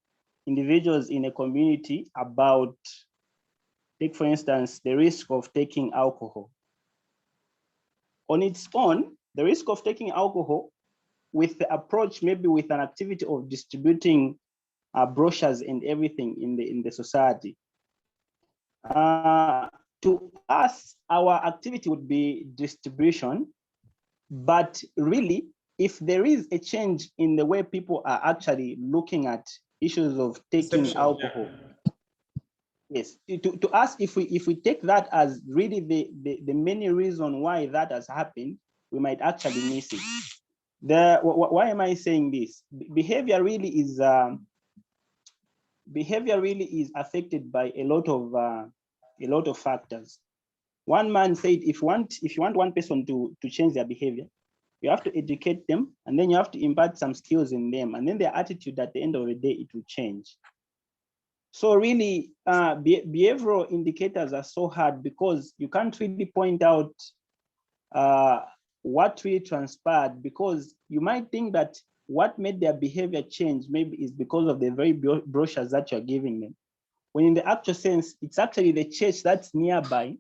individuals in a community about, take for instance, the risk of taking alcohol. On its own, the risk of taking alcohol with the approach, maybe with an activity of distributing brochures and everything in the society. To us, our activity would be distribution, but really, if there is a change in the way people are actually looking at issues of taking alcohol, yes, to us, if we take that as really the main reason why that has happened, we might actually miss it. Why am I saying this? Behavior really is affected by a lot of factors. One man said, if you want one person to change their behavior, you have to educate them, and then you have to impart some skills in them, and then their attitude at the end of the day, it will change. So really, behavioral indicators are so hard because you can't really point out what really transpired, because you might think that what made their behavior change maybe is because of the very brochures that you're giving them. When in the actual sense, it's actually the church that's nearby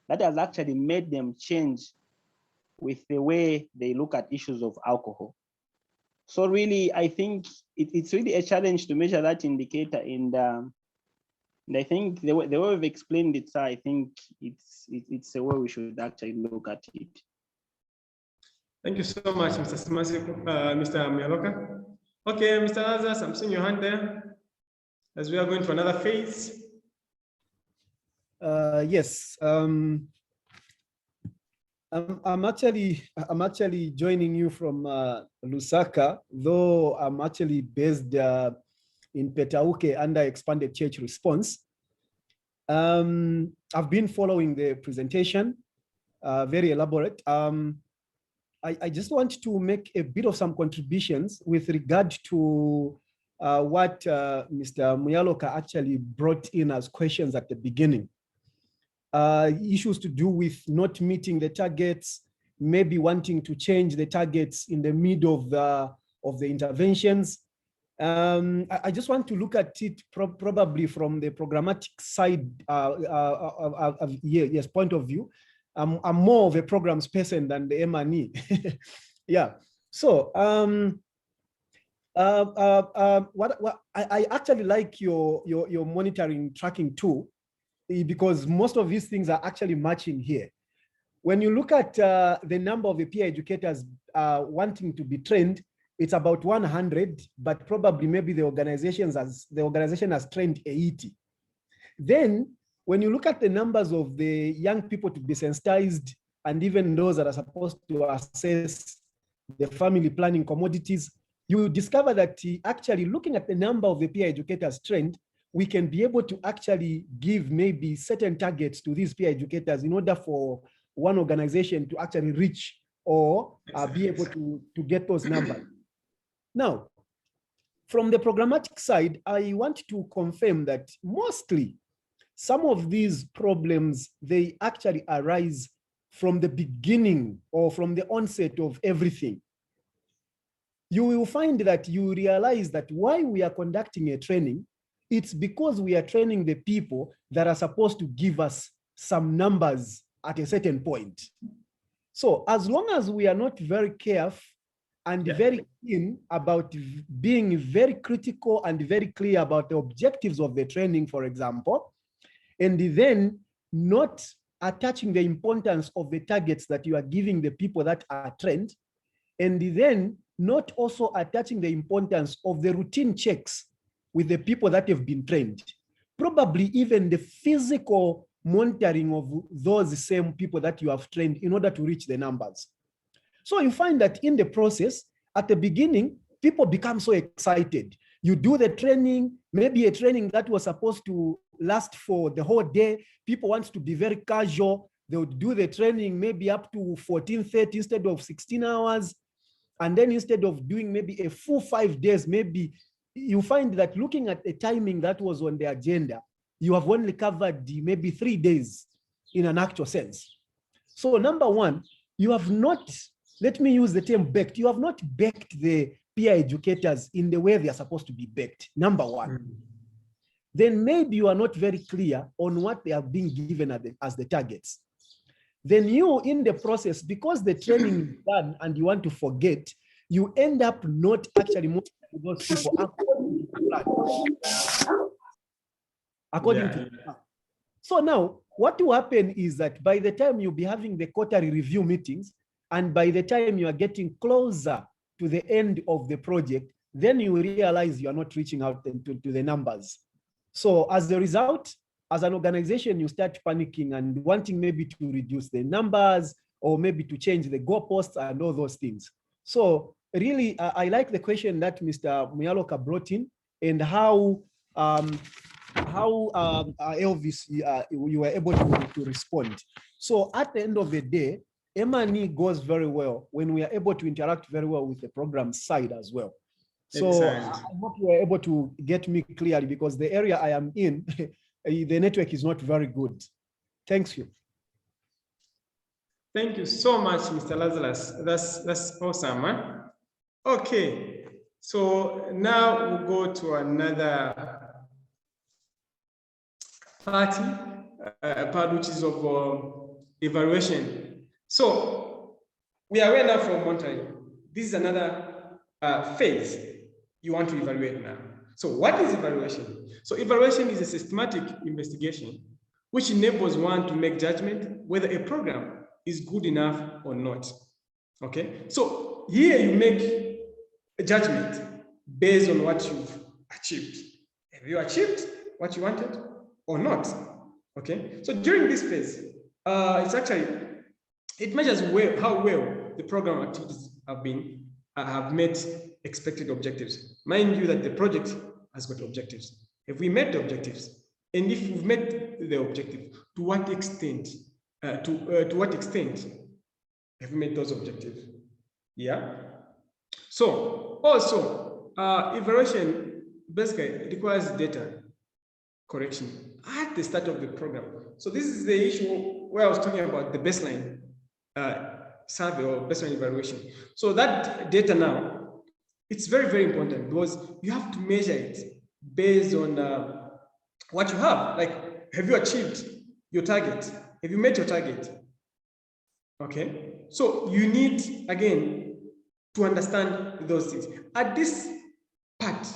that has actually made them change with the way they look at issues of alcohol. So really, I think it's really a challenge to measure that indicator. And I think the way we've explained it, sir, I think it's a way we should actually look at it. Thank you so much, Mr. Simasiko, Mr. Mialoka. Okay, Mr. Lazarus, I'm seeing your hand there as we are going to another phase. Yes. I'm actually joining you from Lusaka, though I'm actually based in Petauke under expanded church response. I've been following the presentation, very elaborate. I just want to make a bit of some contributions with regard to what Mr. Muyaloka actually brought in as questions at the beginning. Issues to do with not meeting the targets, maybe wanting to change the targets in the middle of the interventions. I just want to look at it probably from the programmatic side, yes, point of view. I'm more of a programs person than the M&E. Yeah. So I actually like your monitoring tracking tool, because most of these things are actually matching here. When you look at the number of the peer educators wanting to be trained, it's about 100, but probably maybe the organization has trained 80. Then when you look at the numbers of the young people to be sensitized, and even those that are supposed to assess the family planning commodities, you will discover that actually looking at the number of the peer educators trained, we can be able to actually give maybe certain targets to these peer educators in order for one organization to actually reach or be able to get those numbers. Now, from the programmatic side, I want to confirm that mostly some of these problems, they actually arise from the beginning or from the onset of everything. You will find that you realize that why we are conducting a training, it's because we are training the people that are supposed to give us some numbers at a certain point. So as long as we are not very careful and very keen about being very critical and very clear about the objectives of the training, for example, and then not attaching the importance of the targets that you are giving the people that are trained, and then not also attaching the importance of the routine checks with the people that have been trained, probably even the physical monitoring of those same people that you have trained in order to reach the numbers. So you find that in the process, at the beginning, people become so excited. You do the training, maybe a training that was supposed to last for the whole day. People want to be very casual. They would do the training maybe up to 14:30 instead of 16 hours. And then instead of doing maybe a full 5 days, maybe you find that looking at the timing that was on the agenda, you have only covered maybe 3 days in an actual sense. So number one, you have not, let me use the term baked, you have not baked the peer educators in the way they are supposed to be baked, number one. Then maybe you are not very clear on what they are being given as the targets. Then you, in the process, because the training is done and you want to forget, you end up not actually motivating those people according to the plan. According to the plan. So now, what will happen is that by the time you'll be having the quarterly review meetings, and by the time you are getting closer to the end of the project, then you realize you are not reaching out to the numbers. So as a result, as an organization, you start panicking and wanting maybe to reduce the numbers or maybe to change the goalposts and all those things. So really, I like the question that Mr. Muyaloka brought in, and how Elvis, you were able to respond. So at the end of the day, M&E goes very well when we are able to interact very well with the program side as well. So I hope you were able to get me clearly, because the area I am in, the network is not very good. Thanks you. Thank you so much, Mr. Lazarus. That's awesome, huh? Okay, so now we'll go to another part which is of evaluation. So we are aware now from monitoring. This is another phase you want to evaluate now. So what is evaluation? So evaluation is a systematic investigation which enables one to make judgment whether a program is good enough or not. Okay, so here you make a judgment based on what you've achieved. Have you achieved what you wanted or not? Okay, so during this phase, it measures how well the program activities have met expected objectives. Mind you that the project has got objectives. Have we met the objectives? And if we've met the objective, to what extent? To what extent have we met those objectives? Yeah. So also, evaluation basically requires data correction at the start of the program. So this is the issue where I was talking about the baseline survey or baseline evaluation. So that data now, it's very, very important because you have to measure it based on what you have. Like, have you achieved your target? Have you met your target? Okay. So you need, again, to understand those things. At this part,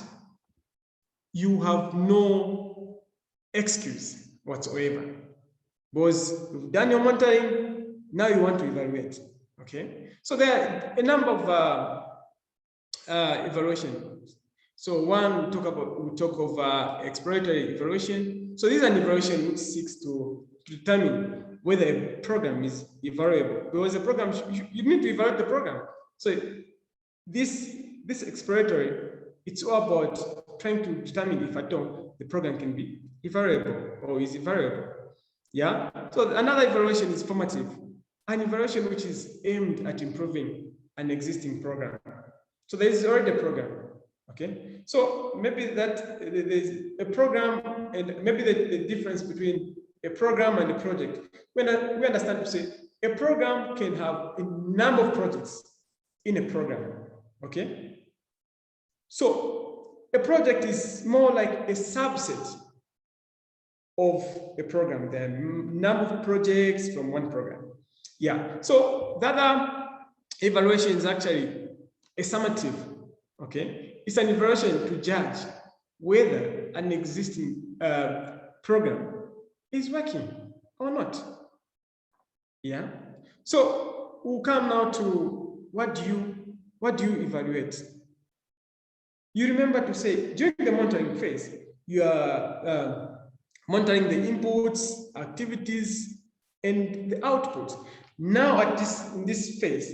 you have no excuse whatsoever because you've done your monitoring, now you want to evaluate. Okay. So there are a number of evaluations. So one, we talk of exploratory evaluation. So this is an evaluation which seeks to determine whether a program is evaluable. Because a program, you need to evaluate the program. So this exploratory, it's all about trying to determine if at all the program can be evaluable or is evaluable. Yeah. So another evaluation is formative, an evaluation which is aimed at improving an existing program. So there is already a program. Okay. So maybe that there's a program, and maybe the difference between a program and a project. We understand to say a program can have a number of projects in a program. Okay. So a project is more like a subset of a program. There are a number of projects from one program. Yeah. So the other evaluation is actually a summative. Okay. It's an evaluation to judge whether an existing program is working or not. Yeah. So we'll come now to what do you evaluate? You remember to say during the monitoring phase, you are monitoring the inputs, activities, and the outputs. Now in this phase,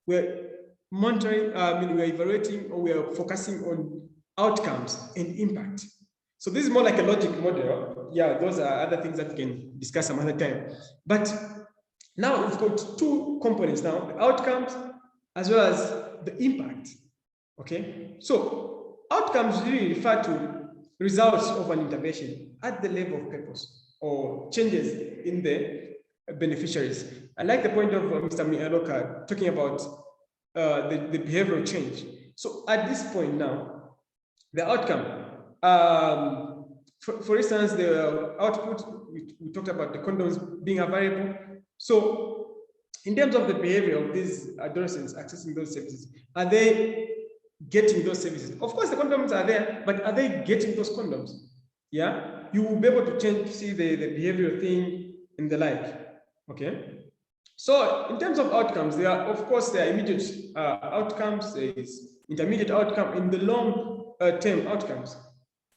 we're monitoring, we're evaluating, or we're focusing on outcomes and impact. So this is more like a logic model. Yeah, those are other things that we can discuss some other time. But now we've got two components now, the outcomes as well as the impact. Okay, so outcomes really refer to results of an intervention at the level of purpose or changes in the beneficiaries. I like the point of Mr. Mialoka talking about the behavioral change. So at this point now, the outcome, for instance, the output, we talked about the condoms being available. So in terms of the behavior of these adolescents accessing those services, are they getting those services? Of course, the condoms are there, but are they getting those condoms? Yeah, you will be able to change, see the behavioral thing and the like. Okay. So in terms of outcomes, there are, of course, there are immediate outcomes, there is intermediate outcome, and the long-term outcomes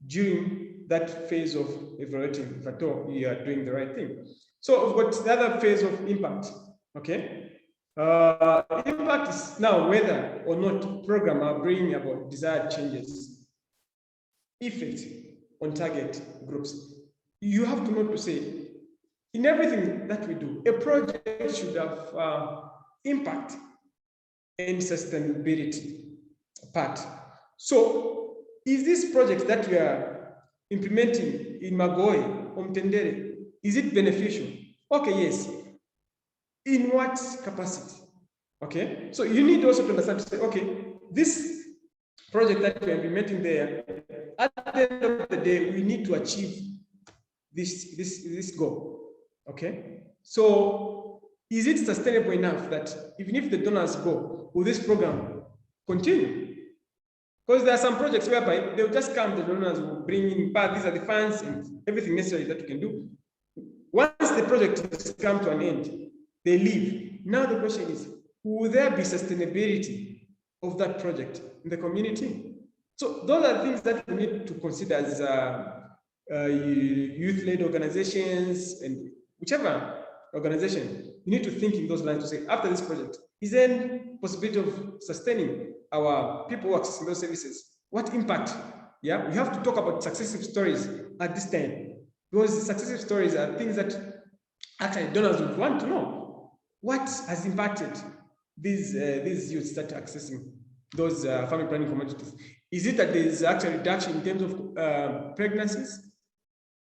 during that phase of evaluating if at all we are doing the right thing. So we've got the other phase of impact. Okay. Impact is now whether or not program are bringing about desired changes, effect on target groups. You have to know to say, in everything that we do, a project should have impact and sustainability part. So is this project that we are implementing in Magoe or Mtendere, is it beneficial? Okay, yes. In what capacity? Okay, so you need also to understand to say, okay, this project that we're implementing there, at the end of the day, we need to achieve this goal. Okay, so is it sustainable enough that even if the donors go, will this program continue? Because there are some projects whereby they'll just come, the donors will bring in, but these are the funds and everything necessary that you can do. Once the project has come to an end, they leave. Now the question is, will there be sustainability of that project in the community? So those are things that we need to consider as youth-led organizations and whichever organization, you need to think in those lines to say, after this project, is there any possibility of sustaining our people who access those services? What impact Yeah, we have to talk about successive stories at this time, because successive stories are things that actually donors would want to know. What has impacted these youths that are accessing those family planning commodities? Is it that there is actually reduction in terms of pregnancies?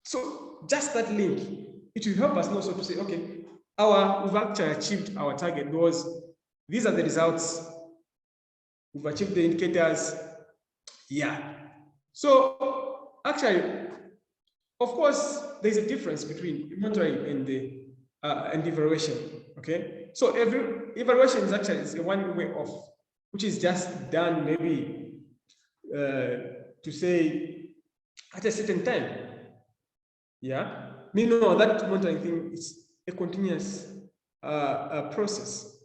So just that link, it will help us also to say, okay, we've actually achieved our target, because these are the results. We've achieved the indicators. Yeah. So actually, of course, there's a difference between monitoring and evaluation. Okay. So every evaluation is actually one way of, which is just done maybe to say at a certain time. Yeah. Meanwhile, that monitoring thing is a continuous process.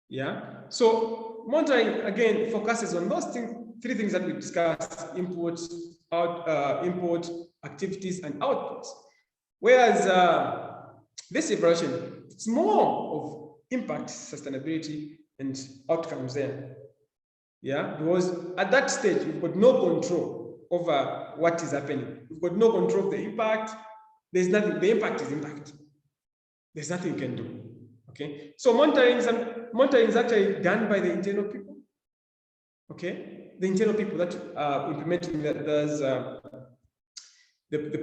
Yeah. So monitoring again focuses on those three things that we discussed: input, input, activities, and outputs. Whereas this evaluation, it's more of impact, sustainability, and outcomes there. Yeah, because at that stage we've got no control over what is happening. We've got no control of the impact. There's nothing. The impact is impact. There's nothing you can do. Okay. So monitoring is actually done by the internal people. Okay, the internal people that are implementing the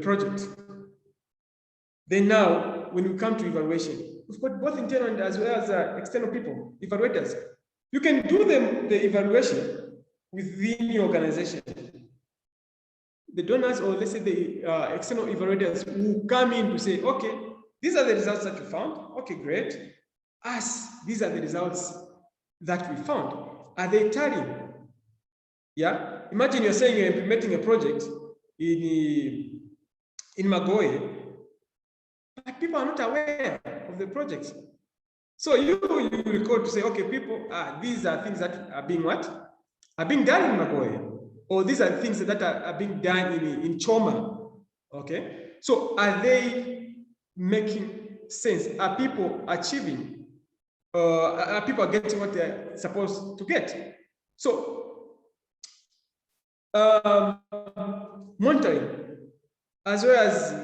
project. Then now, when we come to evaluation, we've got both internal and as well as external people, evaluators. You can do the evaluation within your organization. The donors, or let's say the external evaluators, will come in to say, okay, these are the results that you found. Okay, great. These are the results that we found. Are they tallying? Yeah. Imagine you're saying you're implementing a project in Magoe, but people are not aware of the project. So you record to say, okay, people, these are things that are being what? Are being done in Magoe. Or these are things that are being done in Choma. Okay. So are they making sense? Are people achieving? Are people getting what they're supposed to get? So monitoring as well as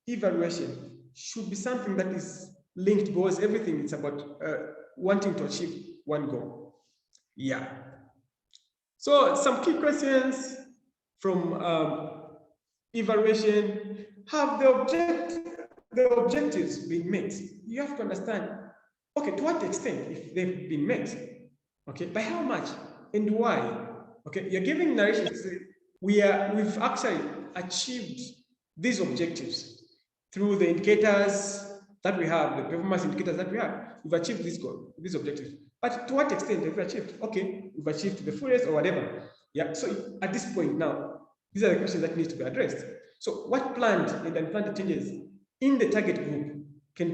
evaluation should be something that is linked, because everything is about wanting to achieve one goal. Yeah. So some key questions from evaluation: have the objectives been met? You have to understand, okay, to what extent, if they've been met, okay, by how much and why? Okay, you're giving narration to say we've actually achieved these objectives through the indicators that we have, the performance indicators that we have. We've achieved these objectives. But to what extent have we achieved? Okay, we've achieved the fullest or whatever. Yeah. So at this point now, these are the questions that need to be addressed. So what planned and unplanned changes in the target group can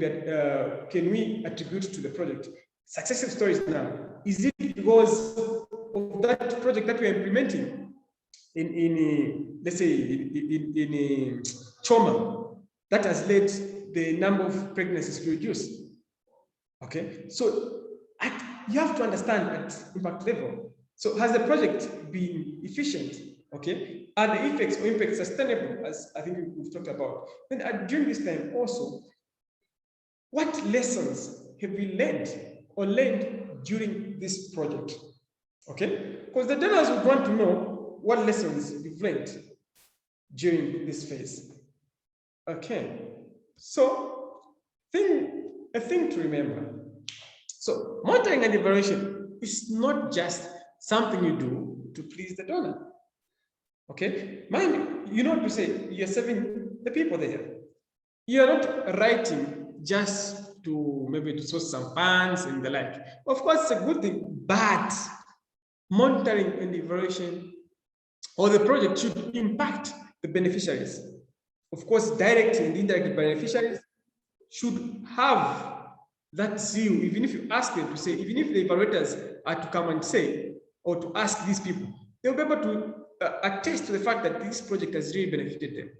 we attribute to the project? Successive stories now. Is it because of that project that we're implementing in let's say in Choma that has led the number of pregnancies to reduce? Okay, so you have to understand at impact level. So has the project been efficient? Okay, are the effects or impacts sustainable, as I think we've talked about? Then during this time also, what lessons have we learned during this project? Okay, because the donors would want to know what lessons you've learned during this phase. Okay, so a thing to remember. So monitoring and evaluation is not just something you do to please the donor. Okay, mind you know to say you're serving the people there. You're not writing just to maybe to source some funds and the like. Of course, it's a good thing, but monitoring and evaluation or the project should impact the beneficiaries. Of course, direct and indirect beneficiaries should have that zeal, even if you ask them to say, even if the evaluators are to come and say, or to ask these people, they'll be able to attest to the fact that this project has really benefited them.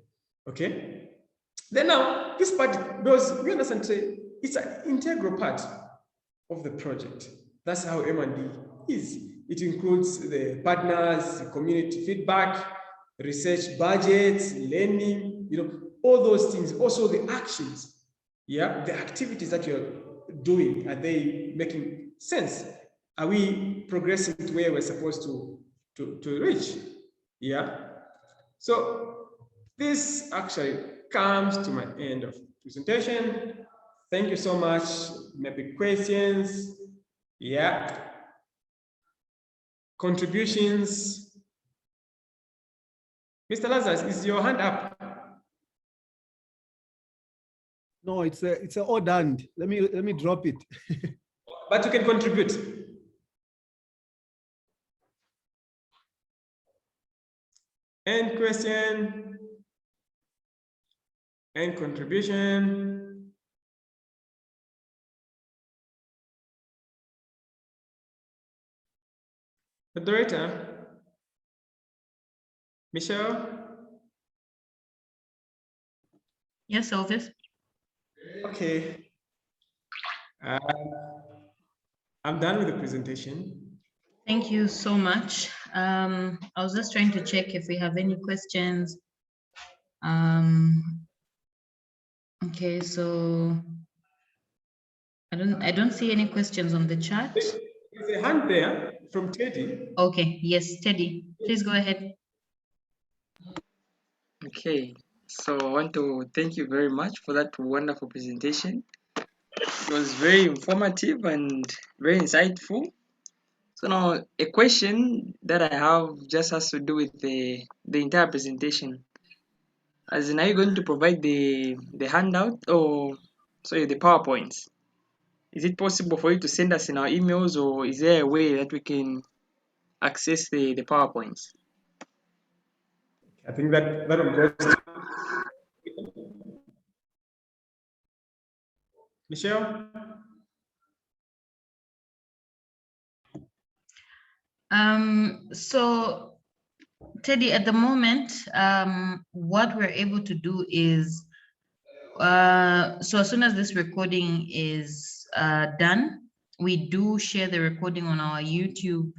Okay? Then now, this part, because we understand, say, it's an integral part of the project. That's how M&D is. It includes the partners, the community feedback, research budgets, learning, all those things. Also the actions, yeah, the activities that you're doing, are they making sense? Are we progressing to where we're supposed to reach? Yeah. So this actually comes to my end of presentation. Thank you so much. Maybe questions? Yeah. Contributions? Mr. Lazarus, is your hand up? No, it's a odd hand. Let me drop it. But you can contribute. End question? End contribution? Moderator? Michelle? Yes, Elvis. Okay. I'm done with the presentation. Thank you so much. I was just trying to check if we have any questions. Okay, so I don't see any questions on the chat. There's a hand there from Teddy. Okay, yes, Teddy, please go ahead. Okay, so I want to thank you very much for that wonderful presentation. It was very informative and very insightful. So now a question that I have just has to do with the entire presentation. As in, are you going to provide the handout or sorry, the PowerPoints? Is it possible for you to send us in our emails, or is there a way that we can access the PowerPoints? I think that will go to Michelle. So Teddy, at the moment, what we're able to do is, so as soon as this recording is done, we do share the recording on our YouTube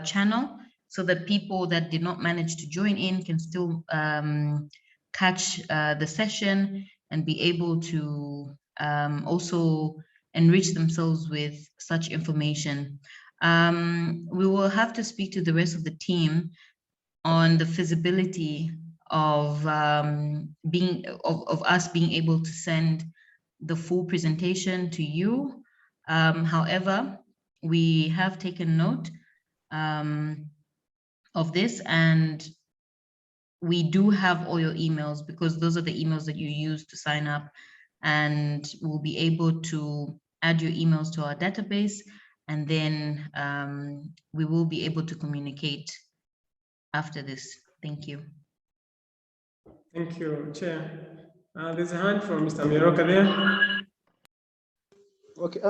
channel, so that people that did not manage to join in can still catch the session and be able to also enrich themselves with such information. We will have to speak to the rest of the team on the feasibility of us being able to send the full presentation to you. However, we have taken note of this, and we do have all your emails, because those are the emails that you use to sign up, and we'll be able to add your emails to our database, and then we will be able to communicate after this. Thank you. Thank you, Chair. There's a hand from Mr. Miroka there. Okay.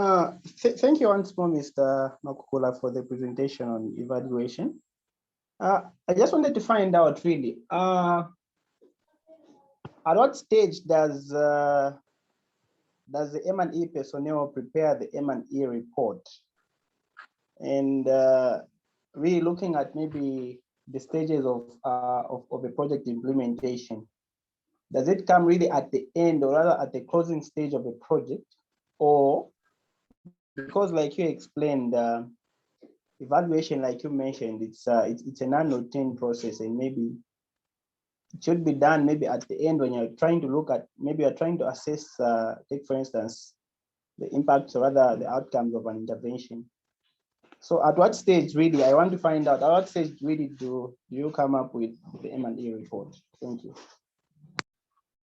Thank you once more, Mr. Makukula, for the presentation on evaluation. I just wanted to find out really, at what stage does the M&E personnel prepare the M&E report? And really looking at maybe the stages of a project implementation. Does it come really at the end, or rather at the closing stage of a project? Or, because like you explained, evaluation, like you mentioned, it's a non-routine process, and maybe it should be done maybe at the end when you're trying to look at, maybe you're trying to assess, take for instance, the impacts or rather the outcomes of an intervention. So at what stage really, I want to find out, at what stage really do you come up with the M&E report? Thank you.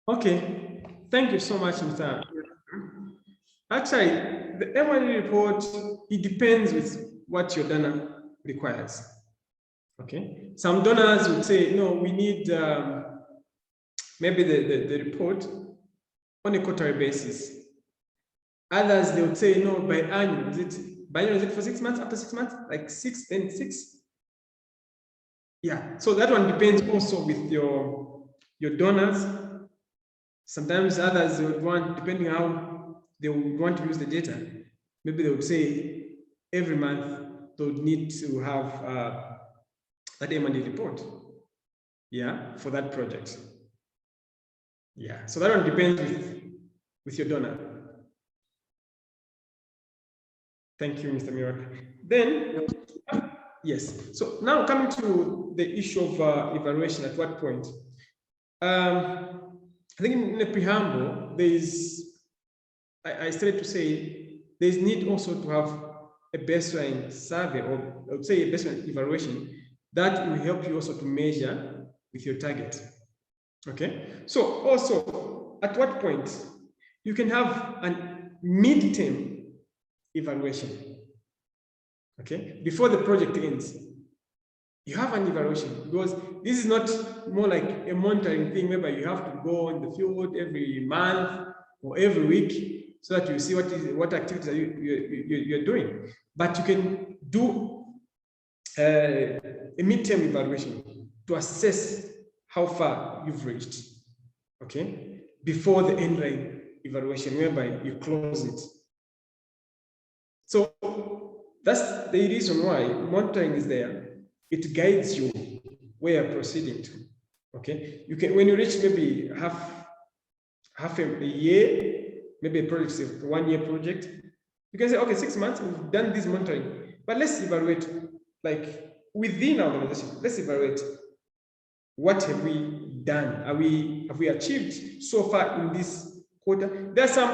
Okay, thank you so much, Mr. Actually, the M&E report, it depends with what your donor requires. Okay, some donors would say, no, we need maybe the report on a quarterly basis. Others, they would say, no, by annual. Is it for 6 months, after 6 months? Like 6, then 6? Yeah, so that one depends also with your donors. Sometimes others they would want, depending how they would want to use the data, maybe they would say every month they would need to have that M&E report. yeah, for that project. Yeah, so that one depends with your donor. Thank you, Mr. Miroka. Then, yes, so now coming to the issue of evaluation, at what point? I think in the preamble, I started to say there's need also to have a baseline survey, or I would say a baseline evaluation that will help you also to measure with your target. Okay, so also at what point you can have a mid-term evaluation. Okay, before the project ends, you have an evaluation, because this is not more like a monitoring thing whereby you have to go in the field every month or every week so that you see what activities are you're doing. But you can do a midterm evaluation to assess how far you've reached, okay, before the end line evaluation whereby you close it. So that's the reason why monitoring is there. It guides you where you're proceeding to. Okay, you can, when you reach maybe half a year, maybe a project is a 1 year project, you can say, okay, 6 months, we've done this monitoring, but let's evaluate, like within our organization, let's evaluate what have we done? Have we achieved so far in this quarter? There are some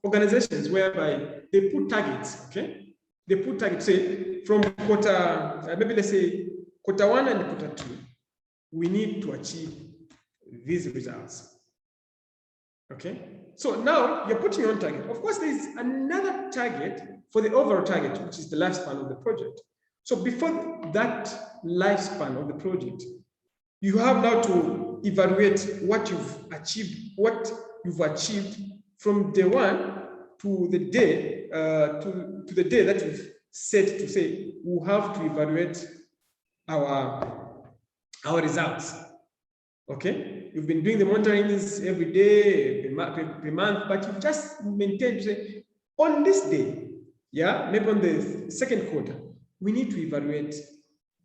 organizations whereby they put targets, okay? They put targets, say, from quarter, maybe let's say quarter 1 and quarter 2, we need to achieve these results, okay? So now you're putting on target. Of course, there is another target for the overall target, which is the lifespan of the project. So before that lifespan of the project, you have now to evaluate what you've achieved, from day 1 to the day to the day that you've set to say we'll have to evaluate our results. Okay, you've been doing the monitorings every day, per month, but you've just maintained to say on this day, yeah, maybe on the second quarter, we need to evaluate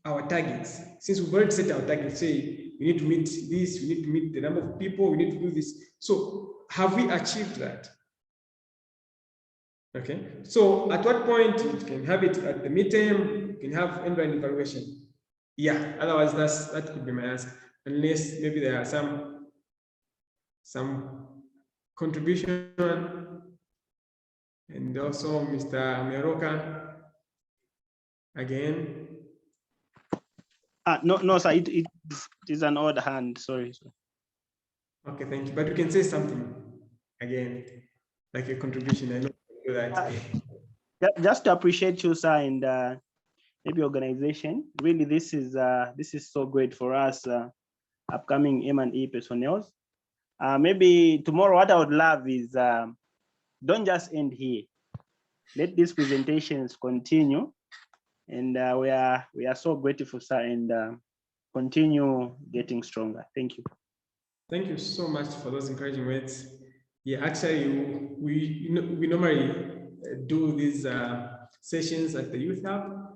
our targets. Since we've already set our targets, say we need to meet this, we need to meet the number of people, we need to do this. So have we achieved that? Okay, so at what point you can have it at the midterm, you can have end-line evaluation. Yeah, otherwise that could be my answer, unless maybe there are some contribution. And also Mr. Miroka again. No, sir, it is an odd hand, sorry. Okay, thank you, but you can say something again, like a contribution. I know you do that. Just to appreciate you, sir, and maybe organization. Really, this is so great for us, upcoming M&E personnel. Maybe tomorrow, what I would love is don't just end here. Let these presentations continue, and we are so grateful, sir, and continue getting stronger. Thank you. Thank you so much for those encouraging words. Yeah, actually, we normally do these sessions at the Youth Hub.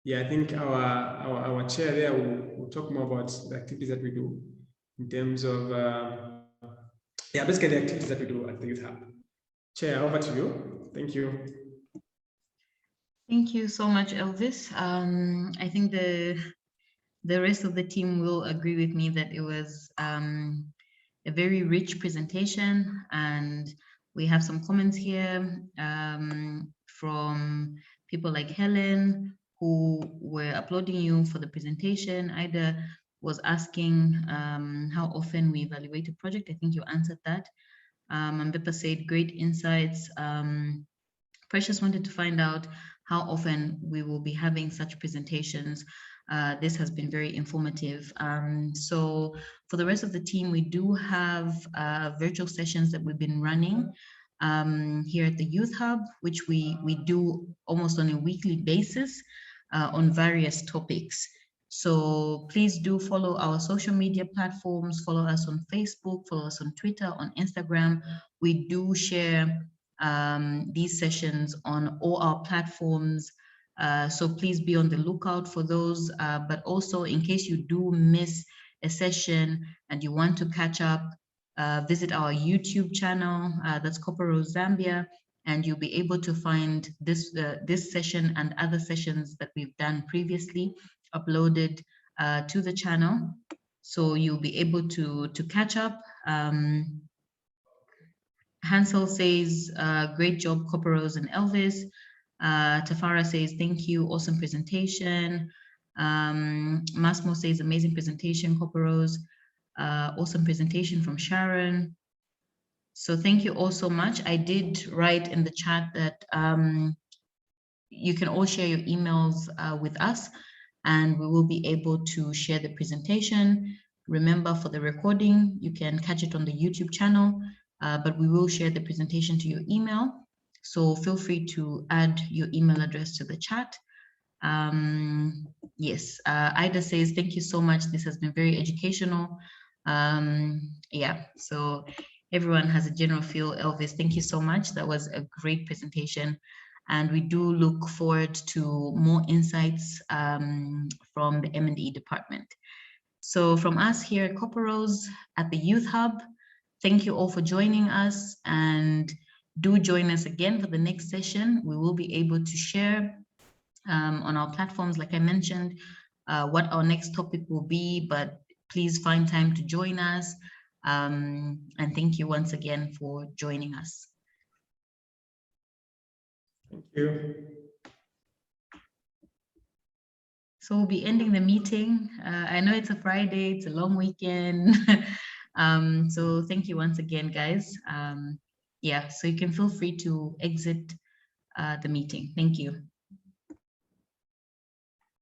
Yeah, I think our chair there will talk more about the activities that we do in terms of basically the activities that we do at the Youth Hub. Chair, over to you. Thank you. Thank you so much, Elvis. I think the rest of the team will agree with me that it was a very rich presentation, and we have some comments here from people like Helen, who were applauding you for the presentation. Ida was asking how often we evaluate a project. I think you answered that. Mbepa said, great insights. Precious wanted to find out how often we will be having such presentations. This has been very informative. So for the rest of the team, we do have virtual sessions that we've been running here at the Youth Hub, which we do almost on a weekly basis on various topics. So please do follow our social media platforms, follow us on Facebook, follow us on Twitter, on Instagram. We do share these sessions on all our platforms, So please be on the lookout for those. But also, in case you do miss a session and you want to catch up, visit our YouTube channel, that's Copper Rose Zambia, and you'll be able to find this session and other sessions that we've done previously uploaded to the channel. So you'll be able to catch up. Hansel says, great job, Copper Rose and Elvis. Tafara says, thank you, awesome presentation. Massimo says, amazing presentation, Copper Rose. Awesome presentation from Sharon. So thank you all so much. I did write in the chat that you can all share your emails with us, and we will be able to share the presentation. Remember, for the recording, you can catch it on the YouTube channel, but we will share the presentation to your email. So feel free to add your email address to the chat. Yes, Ida says, thank you so much. This has been very educational. Yeah, so everyone has a general feel. Elvis, thank you so much. That was a great presentation. And we do look forward to more insights from the M&E department. So from us here at Copper Rose at the Youth Hub, thank you all for joining us, and do join us again for the next session. We will be able to share on our platforms, like I mentioned, what our next topic will be, but please find time to join us. And thank you once again for joining us. Thank you. So we'll be ending the meeting. I know it's a Friday, it's a long weekend. So thank you once again, guys. Yeah, so you can feel free to exit the meeting. Thank you.